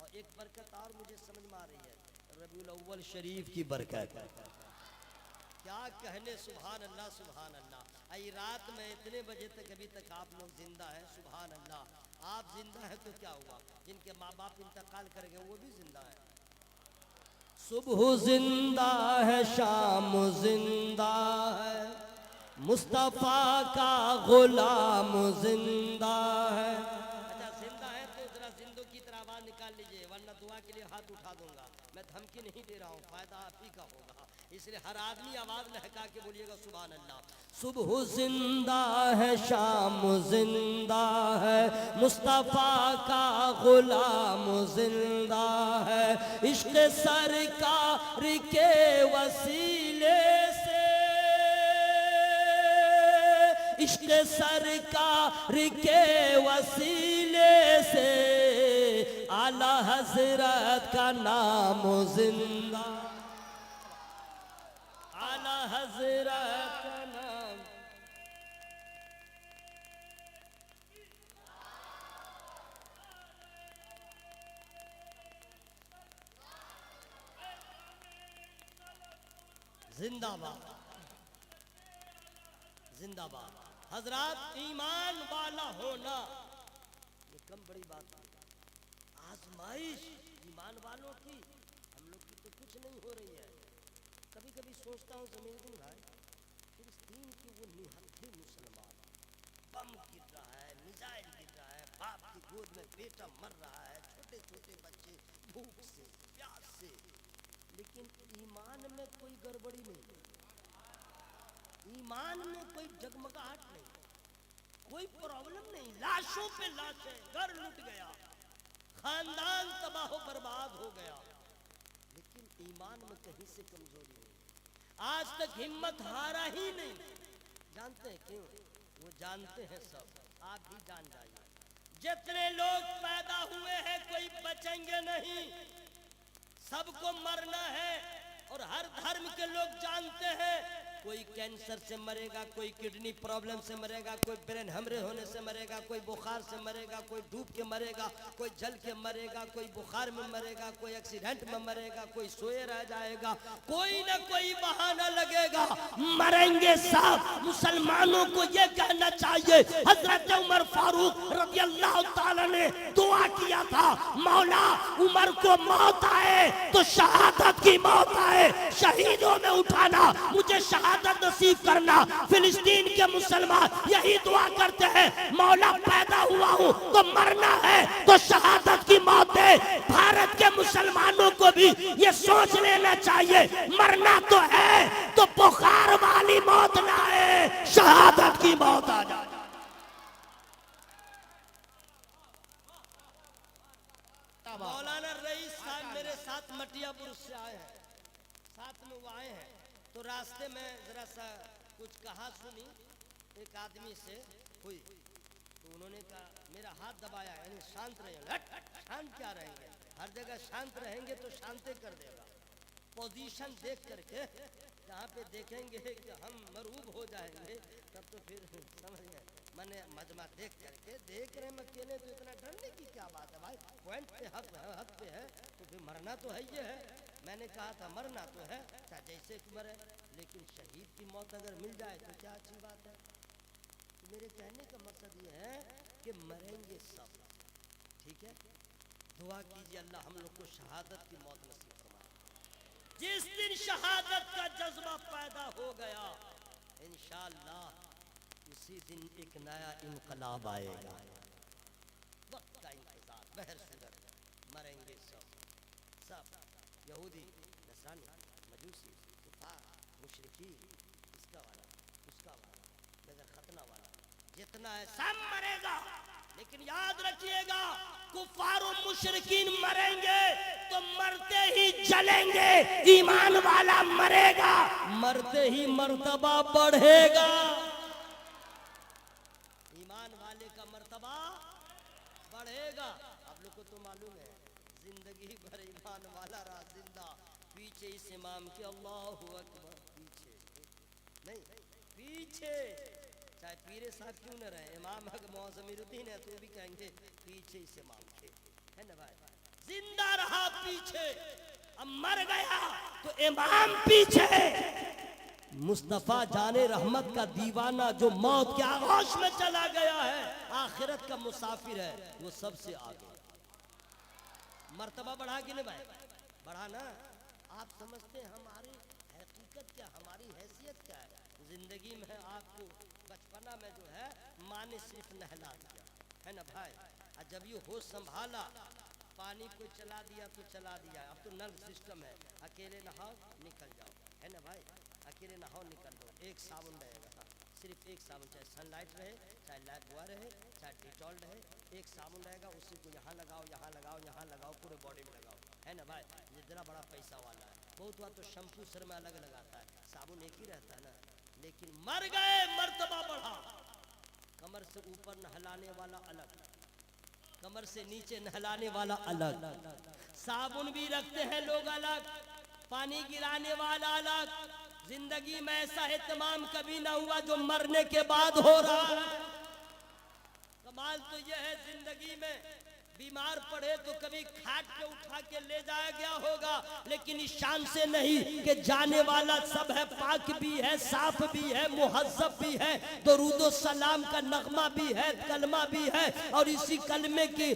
और एक बरकत और मुझे समझ में आ रही है, रबीउल अव्वल शरीफ की बरकत। क्या कहने, सुभान अल्लाह सुभान अल्लाह। आई रात में इतने बजे तक अभी तक आप लोग जिंदा हैं, सुभान अल्लाह। आप जिंदा हैं तो क्या हुआ, जिनके माँ बाप इंतकाल कर गए वो भी जिंदा है। सुबह जिंदा है, शाम जिंदा है, मुस्तफ़ा का गुलाम जिंदा है। अच्छा जिंदा है तो जरा जिंदों की तरह आवाज निकाल लीजिए, वरना दुआ के लिए हाथ उठा दूंगा। मैं धमकी नहीं दे रहा हूँ, फायदा आप ही का होगा, इसलिए हर आदमी आवाज लहका के बोलिएगा सुभान अल्लाह। सुबह जिंदा है, शाम जिंदा है, मुस्तफ़ा का गुलाम जिंदा है। इश्क सरकार के वसीले से, इश्क सरकार के वसीले से, आला हजरत का नाम जिंदा, आला हजरत का नाम। जिंदाबाद जिंदाबाद। हजरात, ईमान वाला होना ये कम बड़ी बात है। आजमाइश ईमान वालों की, हम लोग की तो कुछ नहीं हो रही है। कभी कभी सोचता हूँ जमीन भाई, फिलिस्तीन की वो निहत्थे मुसलमान, बम गिर रहा है, मिसाइल गिर रहा है, बाप की गोद में बेटा मर रहा है, छोटे छोटे बच्चे भूख से प्यास से, लेकिन ईमान में कोई गड़बड़ी नहीं, ईमान में कोई जगमगाहट नहीं, कोई प्रॉब्लम नहीं। लाशों पे लाशें, घर लुट गया, खानदान तबाह बर्बाद हो गया, लेकिन ईमान में कहीं से कमजोरी नहीं। आज तक हिम्मत हारा ही नहीं। जानते हैं क्यों? वो जानते हैं सब, आप भी जान जाइए। जितने लोग पैदा हुए हैं कोई बचेंगे नहीं, सबको मरना है। और हर धर्म के लोग जानते हैं, कोई कैंसर से मरेगा, कोई किडनी प्रॉब्लम से मरेगा, कोई ब्रेन हमरे होने से मरेगा, कोई बुखार से मरेगा, कोई डूब के मरेगा, कोई जल के मरेगा, कोई बुखार में मरेगा, कोई एक्सीडेंट में मरेगा, कोई सोए रह जाएगा, कोई ना कोई बहाना लगेगा, मरेंगे सब। मुसलमानों को ये कहना चाहिए, हजरत उमर फारूक रज़ी अल्लाह ताला ने दुआ किया था, मौला उमर को मौत आए तो शहादत की मौत आए, शहीदों में उठाना, मुझे शहादत नसीब करना। फिलिस्तीन के मुसलमान यही दुआ करते हैं, मौला पैदा हुआ हूँ तो मरना है तो शहादत की मौत दे। भारत के मुसलमानों को भी ये सोच लेना चाहिए, मरना तो है तो बुखार वाली मौत ना आए, शहादत की मौत आ जाए। मौलाना रईस साहब मेरे साथ मटियापुर से आए हैं, साथ में वो आए हैं, तो रास्ते में जरा सा कुछ कहा सुनी एक आदमी से हुई, तो उन्होंने कहा, मेरा हाथ दबाया, यानी शांत रहिए। शांत क्या रहेंगे, हर जगह शांत रहेंगे तो शांति कर देगा। पोजीशन देख करके जहाँ पे देखेंगे कि हम मरूब हो जाएंगे, तब तो फिर समझ गए। मैंने मजमा देख करके, देख रहे हैं अकेले तो इतना डरने की क्या बात है भाई, पॉइंट पे हक पे है तो फिर मरना तो है ही है। मैंने कहा था मरना तो है, चाहे जैसे कि मरे, लेकिन शहीद की मौत अगर मिल जाए तो क्या अच्छी बात है। तो मेरे कहने का मकसद ये है कि मरेंगे सब, ठीक है। दुआ कीजिए अल्लाह हम लोग को शहादत की मौत नसीब फरमाए। जिस दिन शहादत का जज्बा पैदा हो गया, इंशाअल्लाह उसी दिन एक नया इनकलाब आएगा। वक्त का इंतजार, बहर सूरत, मरेंगे सब सब, यहूदी, नसरानी, मजूसी, कुफार, मुशरिकीन, इसका वाला, उसका वाला, नजर खतना वाला, जितना है सब मरेगा। लेकिन याद रखिएगा, कुफार और मुशरिकीन मरेंगे तो मरते ही जलेंगे, ईमान वाला मरेगा मरते ही मर्तबा बढ़ेगा। ईमान वाले का मर्तबा बढ़ेगा। आप लोग को तो मालूम है जिंदगी भर ईमान वाला रहा जिंदा, पीछे इस इमाम के अल्लाहु अकबर, पीछे नहीं, पीछे चाहे पीरे साहब क्यों न रहे, इमाम हक मौज़मीरुद्दीन है तो भी कहेंगे पीछे इस इमाम के, है ना भाई। जिंदा रहा पीछे, अब मर गया तो इमाम पीछे। मुस्तफा जाने रहमत का दीवाना जो मौत के आगोश में चला गया है, आखिरत का मुसाफिर है, वो सबसे आगे। मर्तबा बढ़ा कि नहीं भाई? बढ़ा ना। आप समझते हैं हमारी हकीकत क्या, हमारी हैसियत क्या है जिंदगी में? आपको बचपना में जो है माँ ने सिर्फ नहला दिया, है ना भाई, और जब ये होश संभाला पानी को चला दिया तो चला दिया। अब तो नल सिस्टम है, अकेले नहाओ निकल जाओ, है ना भाई, अकेले नहाओ निकल दो। एक साबुन रहेगा, सिर्फ एक साबुन, चाहे सनलाइट रहे, चाहे लाइफ बॉय रहे, चाहे डिटॉल रहे, एक साबुन रहेगा, उसी को यहाँ लगाओ, यहाँ लगाओ, यहाँ लगाओ, पूरे बॉडी में लगाओ, है ना भाई। जितना बड़ा पैसा वाला है, बहुत बार तो शैम्पू सर में अलग लगाता है, साबुन एक ही रहता है ना। लेकिन मर गए, मर्तबा बढ़ा, कमर से ऊपर नहलाने वाला अलग, कमर से नीचे नहलाने वाला अलग, साबुन भी रखते हैं लोग अलग, पानी गिराने वाला अलग। जिंदगी में ऐसा एहतमाम कभी ना हुआ जो मरने के बाद हो रहा है। कमाल तो यह है जिंदगी में, बीमार पड़े तो कभी खाट पे उठा के ले जाया गया होगा, लेकिन इस शान से नहीं कि जाने वाला सब है, पाक भी है, साफ भी है, मुहज्जब भी है, दरूदो सलाम का नगमा भी है, कलमा भी है, और इसी कलमे के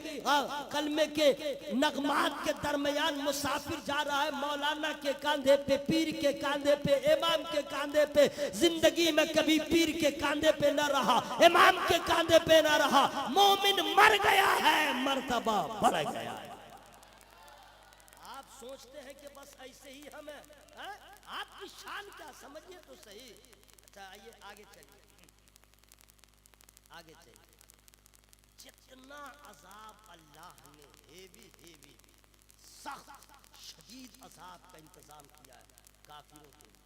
नगमात के दरमियान मुसाफिर जा रहा है। मौलाना के कांधे पे, पीर के कांधे पे, इमाम के कांधे पे। जिंदगी में कभी पीर के कांधे पे न रहा, इमाम के कांधे पे न रहा, मोमिन मर गया है, मर्तबा बढ़ गया है। आप सोचते हैं कि बस ऐसे ही हम हैं? आपकी शान क्या, समझिए तो सही। अच्छा आइए आगे चलिए, आगे चलिए। जितना अजाब अल्लाह ने हेवी सख्त शदीद अजाब का इंतजाम किया है काफिरों के लिए,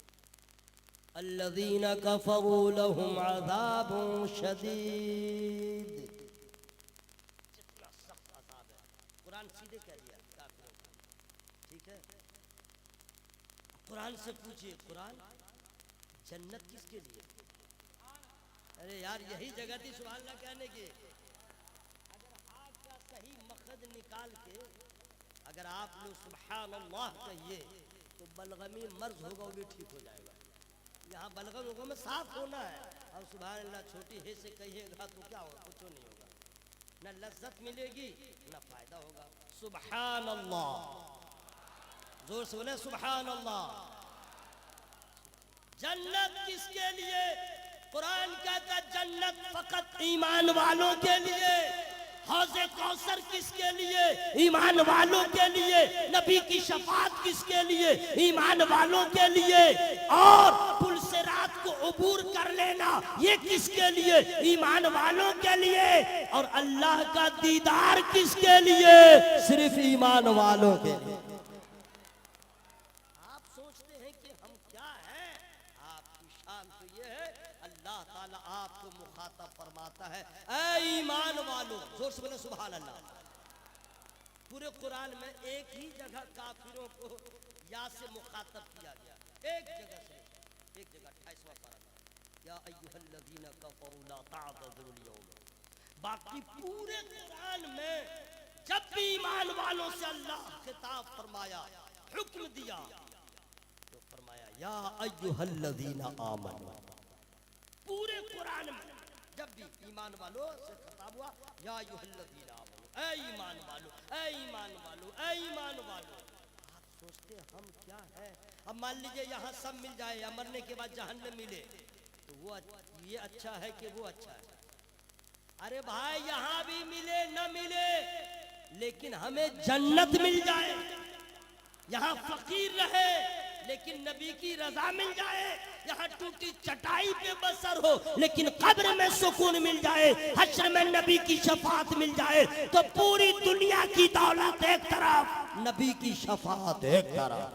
अल्लज़ीना कफ़रू लहुम अज़ाबुन शदीद, जितना सख्त अजाब है। कुरान सीधे कह दिया काफिरों को, ठीक है। कुरान से पूछिए, कुरान जन्नत किसके लिए? अरे यार यही जगह थी सुभान अल्लाह कहने की। अगर हाथ का सही मखरज निकाल के अगर आप लोग सुभान अल्लाह कहिए तो बलगमी मर्ज होगा वो भी ठीक हो जाएगा। यहाँ बलगम होगा में साफ होना है, और सुभान अल्लाह छोटी हे से कहिएगा तो क्या होगा, कुछ नहीं होगा, न लज्जत मिलेगी न फायदा होगा। सुभान अल्लाह, जोर से बोले सुभान अल्लाह। जन्नत किसके लिए? कुरान कहता जन्नत फकत ईमान वालों के लिए। हौज़े कौसर किसके लिए? ईमान वालों के लिए। नबी की शफाअत किसके लिए? ईमान वालों के लिए। और पुल से रात को उबूर कर लेना ये किसके लिए? ईमान वालों के लिए। और अल्लाह का दीदार किसके लिए? सिर्फ ईमान वालों के लिए। आप सोचते हैं कि हम क्या हैं? आपकी शान तो ये है, अल्लाह ताला आपको मुखातब फरमाता है, ऐ ईमान वालों, जोर से बोले सुभान अल्लाह। पूरे कुरान में एक ही जगह काफिरों को या से मुखातब किया गया, एक जगह से, एक जगह 28वां पारा, या अय्युहल्लज़ीना कफ़रू ला ताअतज़िरुल यौम। बाकी पूरे कुरान में जब भी ईमान वालों से अल्लाह खिताब फरमाया, हुक्म दिया, तो फरमाया या अय्युहल्लज़ीना आमनू। पूरे कुरान में जब भी ईमान वालों से खिताब हुआ, या अय्युहल्लज़ीना आमनू, ऐ ईमान वालों, ऐ ईमान वालों, ऐ ईमान वालों। आप सोचते हम क्या है? अब मान लीजिए यहाँ सब मिल जाए या मरने के बाद जहन्नम मिले, तो वो ये अच्छा है कि वो अच्छा है? अरे भाई यहाँ भी मिले न मिले, लेकिन हमें जन्नत मिल जाए, यहाँ फकीर रहे लेकिन नबी की रजा मिल जाए, यहाँ टूटी चटाई पे बसर हो लेकिन कब्र में सुकून मिल जाए, हश्र में नबी की शफाअत मिल जाए, तो पूरी दुनिया की दौलत एक तरफ, नबी की शफाअत एक तरफ।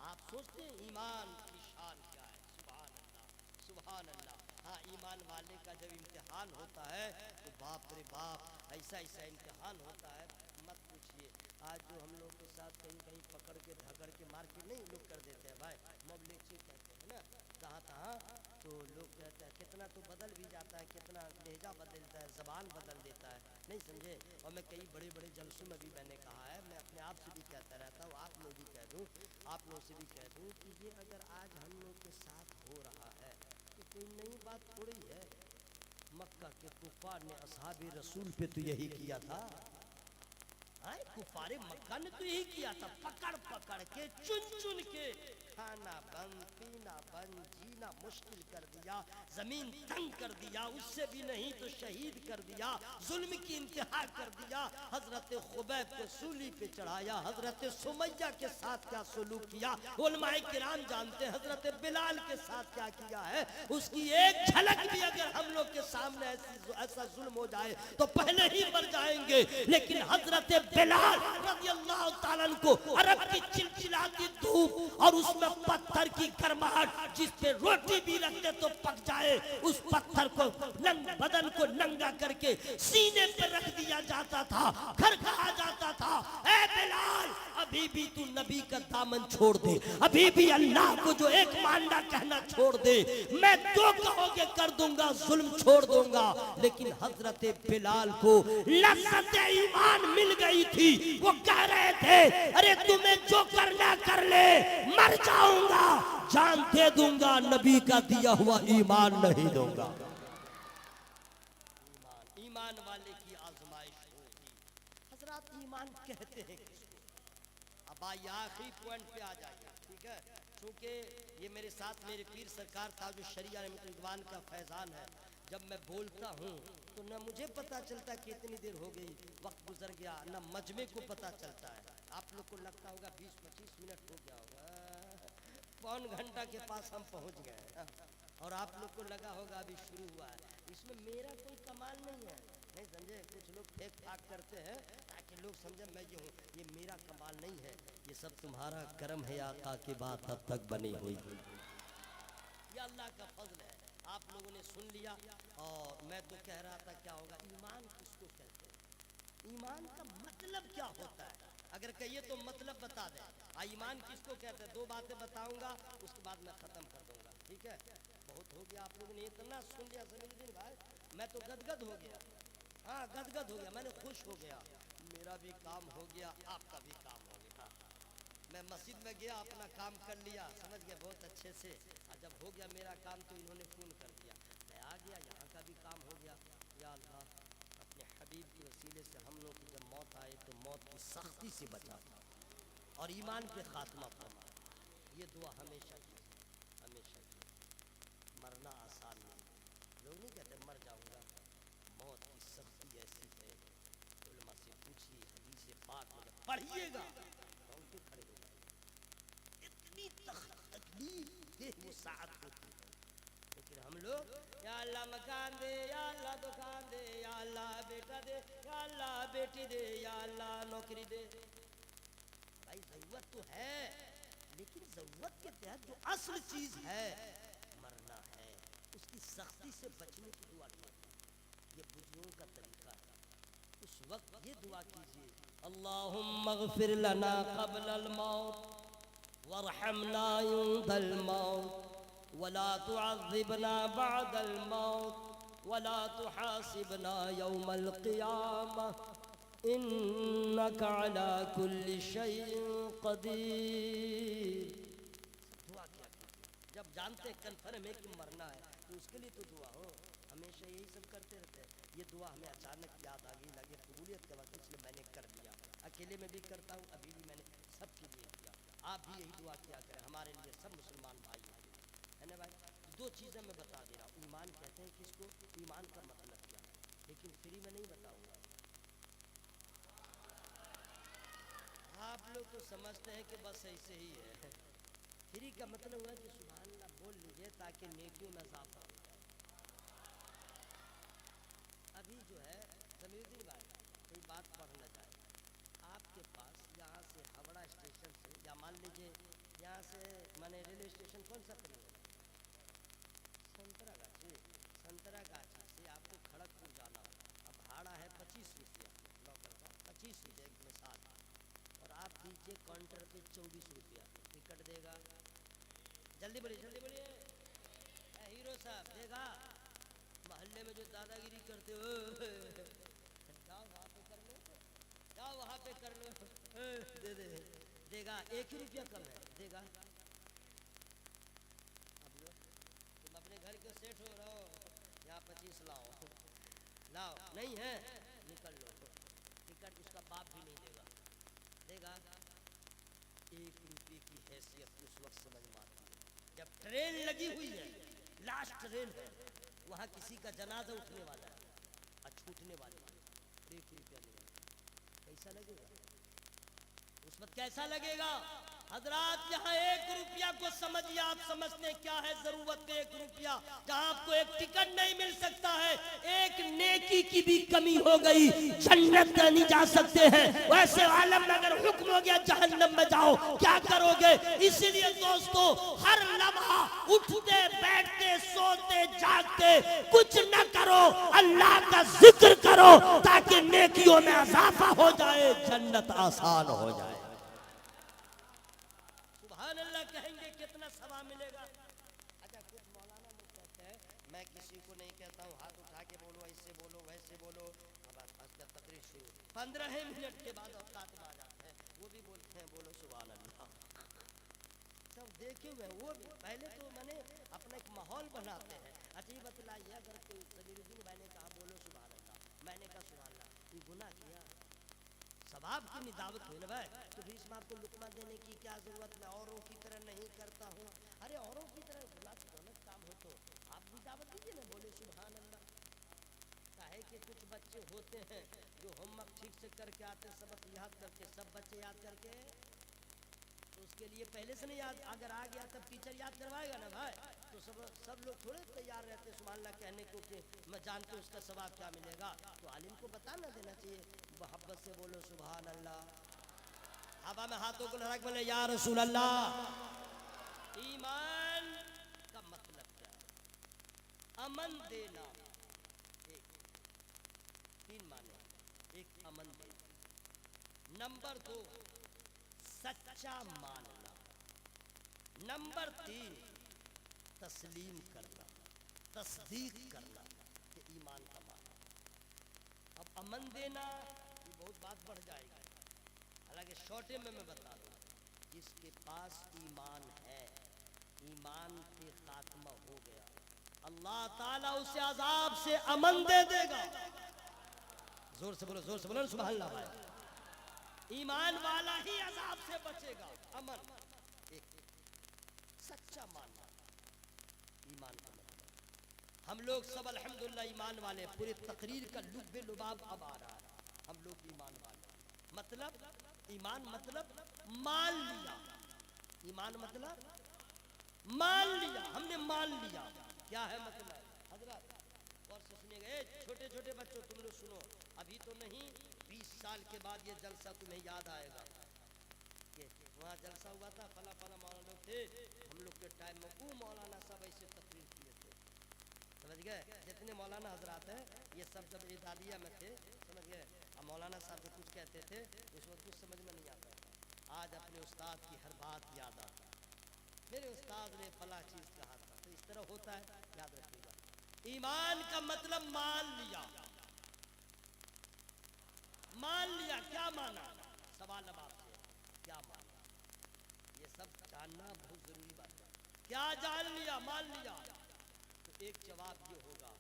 आप सोचते हैं ईमान की शान क्या है? सुभान अल्लाह, सुभान अल्लाह। हाँ, ईमान वाले का जब इम्तिहान होता है तो बाप रे बाप, ऐसा ऐसा इम्तिहान होता है, मत पूछिए। आज जो हम लोग के साथ कहीं कहीं पकड़ के धकड़ के मार के नहीं लोग कर देते हैं भाई, मोब लेक्चर कहते हैं ना, जहाँ तहाँ तो लोग कहते हैं कितना तो बदल भी जाता है, कितना लहजा बदलता है, ज़बान बदल देता है, नहीं समझे। और मैं कई बड़े बड़े जलसों में भी मैंने कहा है, मैं अपने आप से भी कहता रहता हूँ, आप लोग भी कह दूँ, आप लोगों से भी कह दूँ कि ये अगर आज हम लोग के साथ हो रहा है तो कोई नई बात थोड़ी है। मक्का के कुफार ने असहाबे रसूल पे तो यही किया था, कुफारे मक्का ने तो यही किया था, पकड़ पकड़ के चुन चुन के खाना बंद, पीना बंद, जीना मुश्किल कर दिया, जमीन तंग कर दिया, उससे भी नहीं तो शहीद कर दिया, जुल्म की इंतहा कर दिया। हजरत खुबैब को सूली पे चढ़ाया, हजरत सुमैया के साथ क्या सलूक किया उलमाए किराम जानते हैं, हजरत बिलाल के साथ क्या किया है, उसकी एक झलक भी अगर हम लोग के सामने ऐसा जुल्म हो जाए तो पहले ही मर जाएंगे। लेकिन हजरत बिलाल रज़ियल्लाहु ताला को अरब की चिलचिलाती धूप और उसमें पत्थर की गर्माहट, जिस पे रोटी भी रखते तो पक जाए, उस पत्थर को बदन को नंगा करके सीने पर रख दिया जाता था, घर कहा जाता था, ए बिलाल अभी भी तू नबी का दामन छोड़ दे, अभी भी अल्लाह को जो एक मानना कहना छोड़ दे, मैं जो कहोगे कर दूंगा, जुल्म छोड़ दूंगा। लेकिन हजरत बिलाल को लज़्ज़त ईमान मिल गई थी, वो कह रहे थे अरे तुम्हें जो करना कर ले, मर जाऊंगा जान दे दूंगा, नबी का दिया हुआ ईमान नहीं दूंगा। ईमान वाले की आजमाइश होगी। हजरत ईमान कहते हैं किसको? अब आइए आखिरी पॉइंट पे आ जाइए, ठीक है, क्योंकि ये मेरे साथ मेरे पीर सरकार ताजुल शरिया रहमतुल्लाह का फैजान है। जब मैं बोलता हूँ तो न मुझे पता चलता कितनी देर हो गई, वक्त गुजर गया, न मजमे को पता चलता है। आप लोग को लगता होगा 20-25 मिनट हो गया होगा, पौन घंटा के पास हम पहुँच गए, और आप लोग को लगा होगा अभी शुरू हुआ है। इसमें मेरा कोई कमाल नहीं है, नहीं समझे। कुछ लोग फेंक फाक करते हैं ताकि लोग समझे मैं ये हूँ, ये मेरा कमाल नहीं है, ये सब तुम्हारा कर्म है, आका की बात अब तक बनी हुई, ये अल्लाह का फजल है। आप लोगों ने सुन लिया। और मैं तो कह रहा था क्या होगा, ईमान किसको कहते हैं, ईमान का मतलब क्या होता है, अगर कहिए तो मतलब बता दें। ईमान किसको कहते हैं, दो बातें बताऊंगा, उसके बाद मैं खत्म कर दूंगा, ठीक है। बहुत हो गया, आप लोगों ने इतना सुन लिया समीउद्दीन भाई, मैं तो गदगद हो गया, हाँ गदगद हो गया, मैंने खुश हो गया, मेरा भी काम हो गया, आपका भी काम हो गया। मैं मस्जिद में गया, अपना काम कर लिया, समझ गया बहुत अच्छे से, और जब हो गया मेरा काम तो इन्होंने फ़ोन कर दिया, मैं आ गया, यहाँ का भी काम हो गया। या अल्लाह अपने हबीब के वसीले से हम लोग की जब मौत आए तो मौत की सख्ती से बचा और ईमान पे खात्मा फरमा, ये दुआ हमेशा की, हमेशा की। मरना आसान नहीं, लोग नहीं कहते मर जाऊंगा, मौत की सख्ती ऐसी है, उलमा से पूछिए, हदीस पाक में पढ़िएगा, रोंगटे खड़े हो जाएंगे, इतनी तकलीफ वो साथ होती है। लेकिन हम लोग या अल्लाह मकान दे, या अल्लाह दुकान दे, या अल्लाह बेटा दे, या अल्लाह बेटी दे, या अल्लाह नौकरी दे। भाई जरूरत तो है, लेकिन जरूरत के तहत जो असल चीज है मरना है, उसकी सख्ती से बचने की दुआ कीजिए, ये बुजुर्गों का तरीका है। उस वक्त ये दुआ कीजिए, अल्लाहुम्मा अग़फिर लना क़ब्लल मौत वरहमना इंदल मौत वला तुअज़्ज़िबना बअदल मौत वला तुहासिबना यौमल क़ियामह इन्नका अला कुल्लि शैइन क़दीर। दुआ क्या कीजिए जब जानते कन्फर्म है कि मरना है, तो उसके लिए तो दुआ हो, हमेशा यही सब करते रहते हैं। ये दुआ हमें अचानक याद आ गई, लगे कबूलियत के वक्त, इसलिए मैंने कर दिया। अकेले में भी करता हूँ, अभी भी मैंने सबके लिए किया। आप भी यही दुआ किया करें हमारे लिए, सब मुसलमान भाई है ना भाई। दो चीज़ें मैं बता दे रहा हूँ, ईमान कहते हैं किसको, ईमान का मतलब क्या है, लेकिन फ्री में नहीं बताऊँगा। आप लोग तो समझते हैं कि बस ऐसे ही है। फ्री का मतलब हुआ कि सुभान अल्लाह बोल लीजिए ताकि नेकियों में इजाफा हो जाए। अभी जो है समीउद्दीन भाई कोई बात पढ़ न जाए, आपके पास यहाँ से हावड़ा स्टेशन से, या मान लीजिए यहाँ से माने रेलवे स्टेशन कौन सा करीब है, संतरागाछी, संतरागाछी से आपको खड़गपुर जाना हो, अब भाड़ा है 25 रुपये, जल्दी बढ़िए। हीरो साहब देखा मोहल्ले में जो दादागिरी करते हो, जाओ वहाँ पे कर लो, जाओ वहाँ पे कर लो, दे दे देगा, 1 ही रुपया कम है देगा। अब लो तुम अपने घर के सेठ हो रहो, यहाँ 25 लाओ, नहीं है निकल लो, टिकट उसका बाप भी नहीं देगा। 1 रुपये की हैसियत उस वक्त समझ में आती है जब ट्रेन लगी हुई है, लास्ट ट्रेन है, वहाँ किसी का जनाजा उठने वाला है और छूटने वाले 1 रुपया नहीं, कैसा लगेगा उस वक्त, कैसा लगेगा हजरात। यहाँ 1 रुपया को समझिए, आप समझते क्या है जरूरत 1 रुपया, जहाँ आपको एक टिकट नहीं मिल सकता है, एक नेकी की भी कमी हो गई, जन्नत में नहीं जा सकते हैं। वैसे आलम में अगर हुक्म हो गया जहन्नम में जाओ, क्या करोगे? इसलिए दोस्तों हर लम्हा उठते बैठते सोते जागते कुछ न करो, अल्लाह का जिक्र करो ताकि नेकियों में इजाफा हो जाए, जन्नत आसान हो जाए। अल्लाह कहेंगे कितना सवाब मिलेगा। अच्छा कुछ मौलाना लोग कहते हैं, मैं किसी को नहीं कहता हूँ हाथ उठा के बोलो, ऐसे बोलो वैसे बोलो, अब तकरीर शुरू 15 मिनट के बाद औकात में आ जाते हैं, वो भी बोलते हैं बोलो सुभान अल्लाह। सब देखे हुए वो भी पहले तो मैंने अपना एक माहौल बनाते हैं। अच्छा ये बतलाइए अगर कोई सदरुद्दीन भाई ने कहा बोलो सुभान अल्लाह, मैंने कहा सुभान अल्लाह, ये गुनाह किया? सवाब की निदावत हुई ना भाई, तो फिर इसमें आपको लुकमा देने की क्या जरूरत? मैं औरों की तरह नहीं करता हूँ। अरे औरों की तरह गलत काम हो तो आप भी दावत दीजिए ना, बोले सुभान अल्लाह। काहे कि कुछ बच्चे होते हैं जो होमवर्क ठीक से करके आते, सबक याद करके, सब बच्चे याद करके, तो उसके लिए पहले से नहीं याद, अगर आ गया तब टीचर याद करवाएगा ना भाई, तो सब लोग थोड़े तैयार रहते सुभान अल्लाह कहने को कि मैं जानता हूँ उसका सवाब क्या मिलेगा। तो आलिम को बता ना देना चाहिए, मोहब्बत से बोलो सुभान अल्लाह, हवा में हाथों को लगा के बोले या रसूल अल्लाह। ईमान का मतलब क्या है? अमन देना, 3 माने, 1 अमन देना, नंबर 2 सच्चा मानना, नंबर 3 तस्लीम करना, तस्दीक करना कि ईमान का माना। अब अमन देना ये बहुत बात बढ़ जाएगी, हालांकि शॉर्टे में मैं बता दूं, जिसके पास ईमान है, ईमान पे खात्मा हो गया, अल्लाह ताला उसे अजाब से अमन दे देगा। जोर से बोलो सुभान अल्लाह भाई। ईमान वाला ही अजाब से बचेगा। अमन एक सच्चा मानना, ईमान का मतलब हम लोग सब अल्हम्दुलिल्लाह ईमान वाले, पूरी तकरीर का लुब्बे लुबाब अब आ रहा है, हम लोग ईमान वाले। मतलब ईमान मतलब मान लिया, ईमान मतलब मान लिया, हमने मान लिया। क्या है मतलब हजरत? और सुनिएगा छोटे छोटे बच्चों, तुम लोग सुनो, अभी तो नहीं, 20 साल के बाद ये जलसा तुम्हें याद आएगा कि वहाँ जलसा हुआ था, फला फला मौलाना लोग थे, हम लोग के टाइम में वो मौलाना सब ऐसे तकरीर किए थे, समझ गए? जितने मौलाना हजरात हैं ये सब जब इदालिया में थे, समझ गए? अब मौलाना साहब को कुछ कहते थे, उस वक्त कुछ समझ में नहीं आता था। आज अपने उस्ताद की हर बात याद आता, मेरे उस्ताद ने फला चीज़ कहा था, तो इस तरह होता है, याद रखिएगा। ईमान का मतलब मान लिया, मान लिया। क्या माना? सवाल अब आपसे, क्या माना? ये सब जानना बहुत जरूरी बात है। क्या जान लिया, मान लिया? तो एक जवाब ये होगा,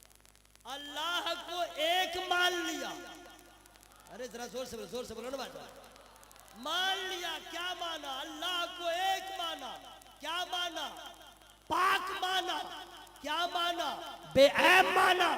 अल्लाह को एक मान लिया। अरे जरा जोर से बोलो ना बात। मान लिया, क्या माना? अल्लाह को एक माना। क्या माना? पाक माना। क्या माना? बेऐब माना।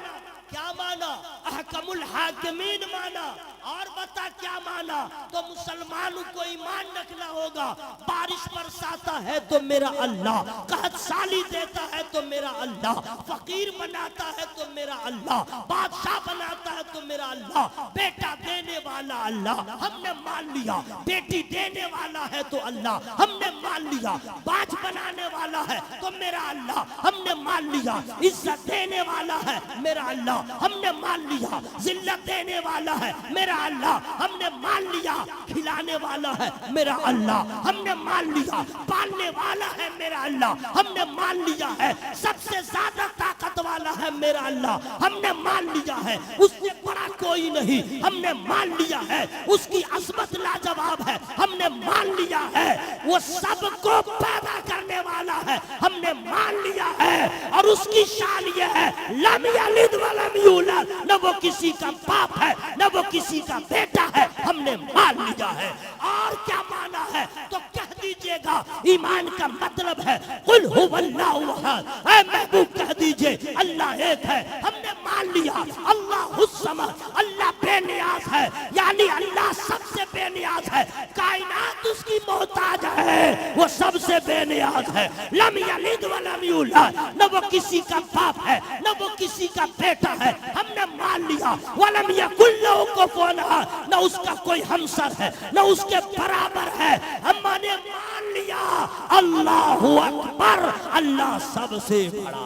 क्या माना? अहकमुल हाकिमीन माना। और बता क्या माना? तो मुसलमानों को ईमान रखना होगा, बारिश बरसाता है तो मेरा अल्लाह, कहत साली देता है तो मेरा अल्लाह, फकीर बनाता है तो मेरा अल्लाह, बादशाह बनाता है तो मेरा अल्लाह, बेटा देने वाला अल्लाह, हमने मान लिया। बेटी देने वाला है तो अल्लाह, हमने मान लिया। बाज बनाने वाला है तो मेरा अल्लाह, हमने मान लिया। इज्जत देने वाला है मेरा अल्लाह, हमने मान लिया। जिल्लत देने वाला है मेरा अल्लाह, हमने मान लिया। खिलाने वाला है मेरा अल्लाह, हमने मान लिया। पालने वाला है मेरा अल्लाह, हमने मान लिया है। सबसे ज्यादा ताकत वाला है मेरा अल्लाह, हमने मान लिया है। उससे बड़ा कोई नहीं, हमने मान लिया है। उसकी अज़मत लाजवाब है, हमने मान लिया है। वो सबको पैदा करने वाला है, हमने मान लिया है। और उसकी शान ये है, लम यलिद वलम यूलद, न वो किसी का बाप है न वो किसी का बेटा है, हमने मान लिया है। और क्या माना है तो कह दीजिएगा। ईमान का मतलब है कुल हुवल्लाहु अहद, ऐ महबूब कह दीजिए अल्लाह एक है, हमने मान लिया। अल्लाहुस समद, अल्लाह बेनियाज है, यानी अल्लाह सबसे बेनियाज है। कायनात उसकी मोहताज है, वो सबसे बेनियाज है। लम यलिद वलम यूलद, न वो किसी का बाप है न वो किसी का बेटा है, हमने मान लिया। वलम यकुल लहू कुफुवन अहद, न उसका कोई हमसर है न उसके बराबर है, हमने मान लिया। अल्लाहु अकबर, अल्लाह सबसे बड़ा।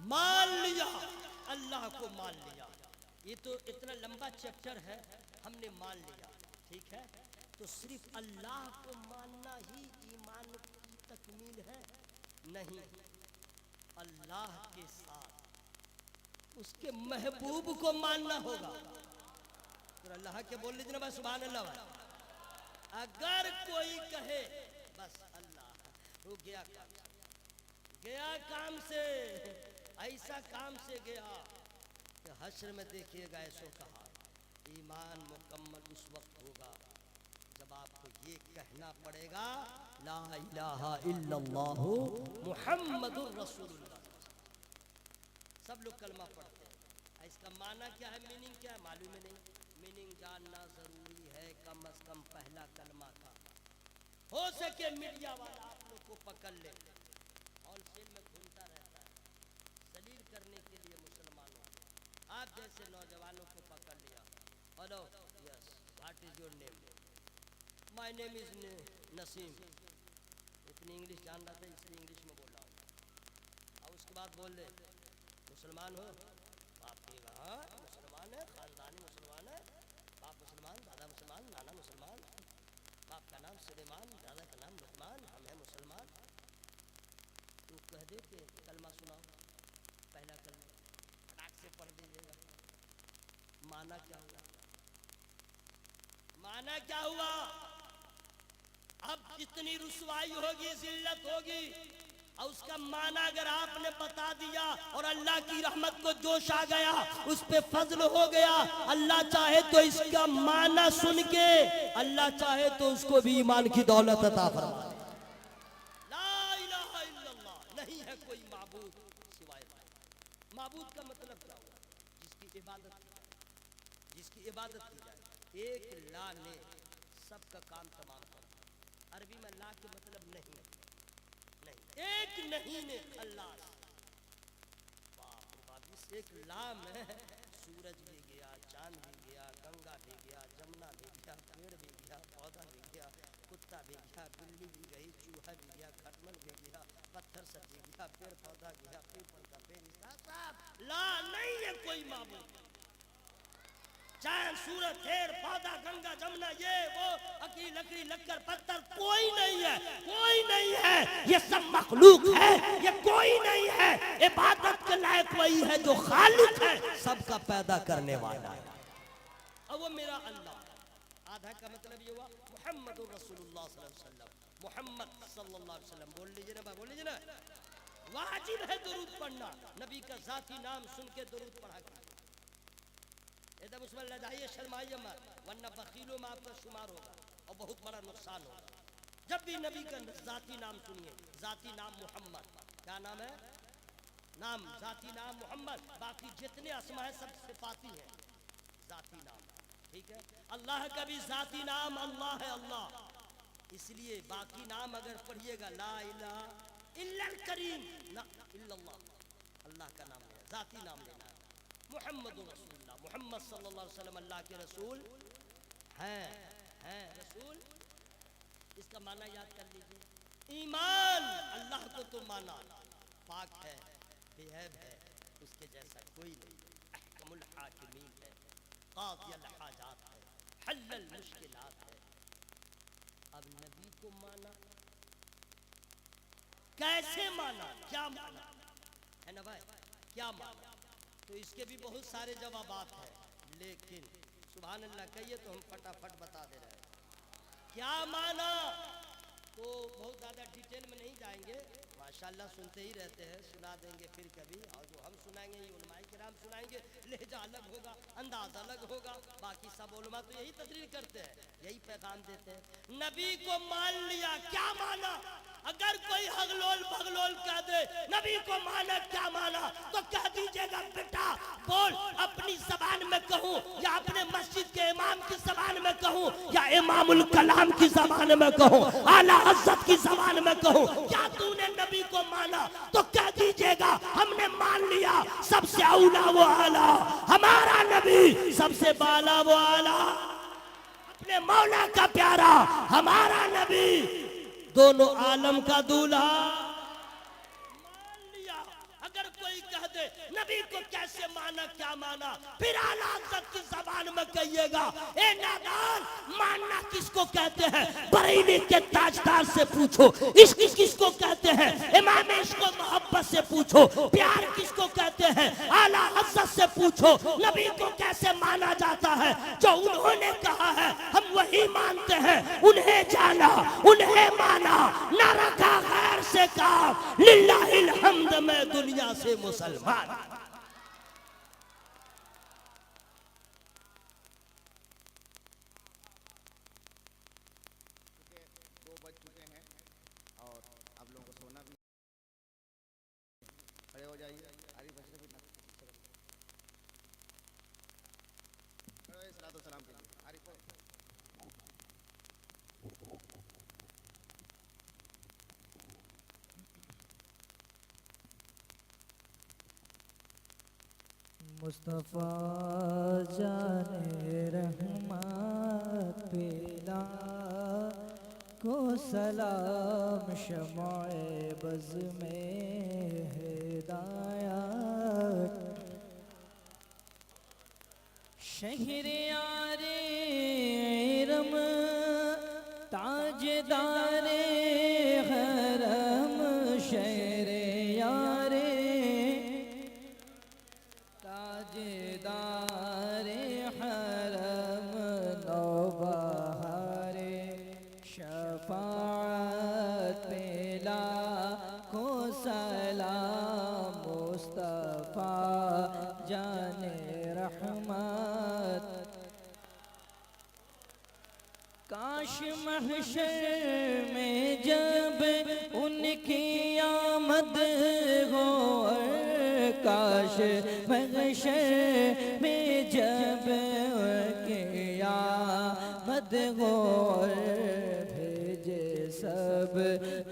मान लिया, अल्लाह को मान लिया। ये तो इतना लंबा चैप्टर है, हमने मान लिया, ठीक है। तो सिर्फ अल्लाह को मानना ही ईमान की तकमील है? नहीं, अल्लाह के साथ उसके महबूब को मानना होगा। तो अल्लाह के बोल लीजिए ना, बस सुभान अल्लाह। अगर कोई कहे बस अल्लाह, वो गया काम से, गया काम से, ऐसा काम से गया कि हश्र में देखिएगा ऐसो कहा। ईमान मुकम्मल उस वक्त होगा जब आपको ये कहना पड़ेगा ला इलाहा इल्लल्लाहु मुहम्मदुर रसूलुल्लाह। सब लोग कलमा पढ़ते हैं, इसका माना क्या है, मीनिंग क्या है मालूम है नहीं। मीनिंग जानना जरूरी है, कम से कम पहला कलमा का। हो सके मीडिया वाला आप लोग को पकड़ ले, होलसेल में घूमता रहता है सलील करने के लिए मुसलमानों। आप जैसे नौजवानों को पकड़ लिया, hello yes what is your name, my name is Naseem. इतनी इंग्लिश जान रहा था इसलिए इंग्लिश में बोल रहा हूँ। और उसके बाद बोल दे मुसलमान हो, बाप ने कहा मुसलमान है, खानदानी मुसलमान है, बाप मुसलमान, दादा मुसलमान, नाना मुसलमान, बाप का नाम सुलेमान, दादा का नाम लुकमान, हम हैं मुसलमान। तो कह दे कि कलमा सुनाओ, पहला कलमा फटाक से पढ़ दीजिएगा। माना क्या हुआ, माना क्या हुआ? अब इतनी रुसवाई होगी, जिल्लत होगी, और उसका माना अगर आपने बता दिया और अल्लाह की रहमत को जोश आ गया, उस पे फजल हो गया, अल्लाह चाहे तो इसका माना सुन के अल्लाह चाहे तो उसको भी ईमान की दौलत अता फरमा दे। ला इलाहा इल्लल्लाह, नहीं है कोई माबूद सिवाय अल्लाह। माबूद का मतलब क्या हुआ? जिसकी इबादत की जाए, जिसकी इबादत की जाए। एक ला ने सबका काम तमाम कर दिया। अरबी में ला के मतलब नहीं, नहीं, एक नहीं ने अल्लाह। बाप रे बाप, इस एक ला में सूरज भी गया, चांद भी गया, गंगा भी गया, जमुना भी गया, पेड़ भी गया, पौधा भी गया, कुत्ता भी गया, बिल्ली भी गई, चूहा भी गया, खटमल भी गया, पत्थर सब भी गया, पेड़ पौधा गया, पीपल का पेड़, सब ला नहीं है कोई माबूद। चांद सूरज पेड़ पौधा गंगा जमुना ये वो अकली लकड़ी लक्कर पत्थर कोई नहीं है, कोई नहीं है, ये सब मखलूक है, ये कोई नहीं है। इबादत के लायक वही है जो खालिक है, सबका पैदा करने वाला है, और वो मेरा अल्लाह। आधा का मतलब ये हुआ मुहम्मदुर रसूलुल्लाह सल्लल्लाहु अलैहि वसल्लम, मोहम्मद सल्लल्लाहु अलैहि वसल्लम। बोल लीजिए ना, बोल लीजिए ना। वाजिब है दुरूद पढ़ना, नबी का जाती नाम सुन के दुरूद पढ़ा कीजिए। एकदम उसमें लजाइए शर्माइए मत, वरना बखीलों में आपका शुमार होगा और बहुत बड़ा नुकसान होगा। जब भी नबी का जाती नाम सुनिए, जाती नाम मोहम्मद, क्या नाम है? नाम जाती नाम मोहम्मद, बाकी जितने अस्मा है सब सिफाती हैं, जाती नाम, ठीक है। अल्लाह का भी जाती नाम अल्लाह है, अल्लाह इसलिए बाकी नाम अगर पढ़िएगा ला इलाहा इल्लल करीम ना इल्लल्लाह, अल्लाह का नाम है, जाती नाम लेना। मुहम्मद रसूलुल्लाह, मोहम्मद सल्लल्लाहु अलैहि वसल्लम अल्लाह के रसूल हैं रसूल। इसका माना याद कर लीजिए। ईमान, अल्लाह को तो माना, पाक है, बेहद है, उसके जैसा कोई नहीं, अहकमुल हाकिमीन है, कादियल हाजात है, हल्लल मुश्किलात है। अब नबी को माना, कैसे माना, क्या माना है ना भाई, क्या माना? तो इसके भी बहुत सारे जवाबात हैं, लेकिन सुभान अल्लाह कहिए तो हम फटाफट बता दे रहे हैं क्या माना। तो बहुत ज़्यादा डिटेल में नहीं जाएंगे, माशाल्लाह सुनते ही रहते हैं, सुना देंगे फिर कभी, और जो हम सुनाएंगे ये उलमाए किराम सुनाएंगे, लहजा अलग होगा, अंदाज अलग होगा, बाकी सब उलमा तो यही तकरीर करते हैं, यही पैगाम देते हैं। नबी को मान लिया, क्या माना? अगर कोई हगलोल बगलोल कह दे नबी को माना क्या माना, तो कह दीजिएगा बेटा बोल, अपनी जबान में कहूँ या अपने मस्जिद के इमाम की जबान में कहूँ या इमामुल कलाम की जबान में कहूँ, आला हज़रत की जबान में कहूँ, क्या तूने नबी को माना? तो कह दीजिएगा हमने मान लिया, सबसे औला वो आला हमारा नबी, सबसे बाला वो आला अपने मौला का प्यारा हमारा नबी, दोनों आलम का दूल्हा मान लिया। अगर कोई कह दे नबी को कैसे माना, क्या माना, फिर आला हज़रत की जबान में कहिएगा ए नादान, मानना किसको कहते हैं? बरेली के ताजदार से पूछो, इश्क किसको कहते हैं? इमाम इश्क को मोहब्बत से पूछो, प्यार किसको कहते हैं? आला हज़रत से पूछो। नबी को कैसे माना जाता है? जो उन्होंने कहा है हम वही मानते हैं, उन्हें जाना उन्हें माना, न रखा गैर से काम, लिल्लाहिल हम्द में दुनिया से मुसलमान। दो बज चुके हैं और आप लोगों को सोना भी, खड़े हो जाइए, आरी बज रहे भी सलातो सलाम के लिए आरी को। मुस्तफ़ा जाने रहमत पेला को सलाम, शमाए बज़ में हिदायत, शहरियारे इरम ताजदारे हरम, शहरियारे ताजदारे हरम, नौबहारे शफाअत पेला को सलाम, मुस्तफ़ा जाने रहमत। काश महशर में जब उनकी आमद हो, काश महशर में जब उनकी आमद हो, भेजे सब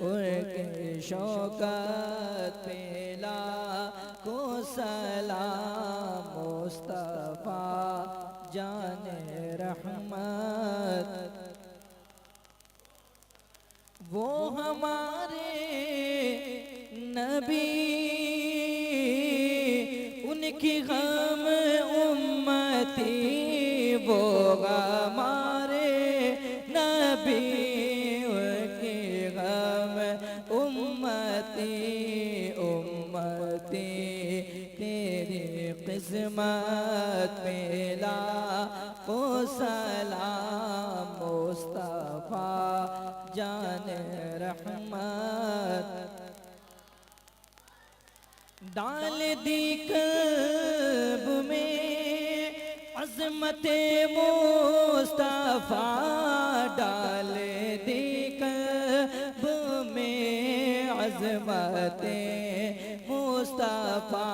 उनके शौकत पेला को सलाम, मुस्तफ़ा जाने रहमत। वो हमारे नबी, उनकी गम उम्मती, वो हमारे नबी, उनकी गम उम्मती, उम्मती तेरी किस्मत पेला को सलाम, मुस्तफ़ा जाने रहमत। डाल दी कल्ब में अज़मत मुस्तफ़ा, डाल दी कल्ब में अज़मत मुस्तफ़ा।